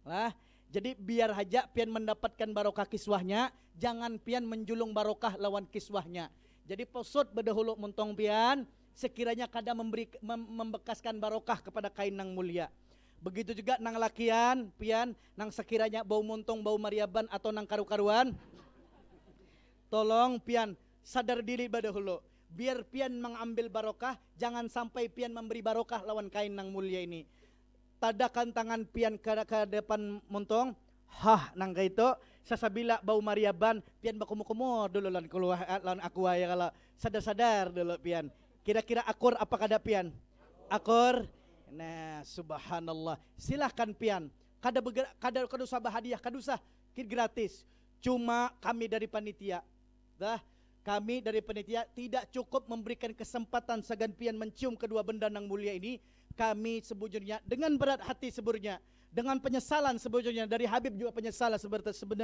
Lah, Jadi biar haja pian mendapatkan barokah kiswahnya, jangan pian menjulung barokah lawan kiswahnya. Jadi posot bedahulu muntong pian, sekiranya kada membekaskan barokah kepada kain nang mulia. Begitu juga nang lakian pian, nang sekiranya bau muntong, bau mariaban atau nang karu-karuan, tolong pian sadar diri bedahulu. Biar pian mengambil barokah, jangan sampai pian memberi barokah lawan kain nang mulia ini. Tadakan tangan pian ke depan montong, nang kaito sasabila bau mariaban pian bakumu-kumu dulu lan keluar lan aku ya kalau sadar-sadar dulu pian. Kira-kira akur apa kada pian? Akur. Nah, subhanallah. Silahkan pian. Kada usah hadiah, kada usah gratis. Cuma kami dari panitia. Kami dari panitia tidak cukup memberikan kesempatan segan pian mencium kedua benda nang mulia ini. Kami sebujurnya dengan berat hati sebenarnya, dengan penyesalan sebujurnya dari Habib juga penyesalan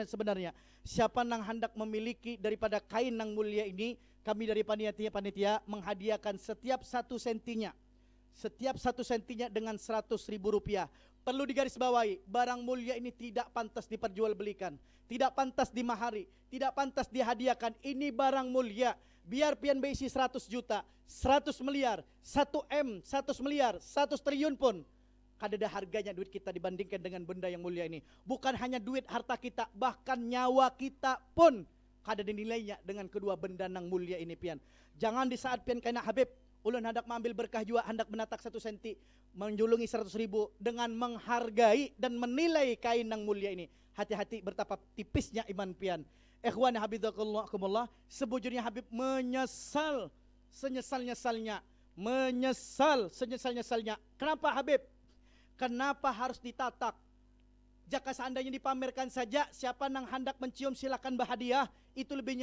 sebenarnya. Siapa nang hendak memiliki daripada kain nang mulia ini, kami dari panitia menghadiahkan setiap 1 sentinya. Setiap 1 sentinya dengan 100.000 rupiah. Perlu digarisbawahi, barang mulia ini tidak pantas diperjualbelikan, tidak pantas dimahari, tidak pantas dihadiahkan. Ini barang mulia. Biar pian berisi 100 juta, 100 miliar, 1 M, 100 miliar, 100 triliun pun kada ada harganya duit kita dibandingkan dengan benda yang mulia ini. Bukan hanya duit harta kita, bahkan nyawa kita pun kada ada nilainya dengan kedua benda nang mulia ini pian. Jangan di saat pian kena Habib, ulun hendak mengambil berkah juga, hendak menatak 1 senti, menjulungi 100.000 dengan menghargai dan menilai kain nang mulia ini. Hati-hati betapa tipisnya iman pian. Ikhwan habibakumullah, sebujurnya Habib menyesal senyesal-nyesalnya. Kenapa Habib? Kenapa harus ditatak? Jika seandainya dipamerkan saja, siapa nang hendak mencium silakan berhadiah, itu lebih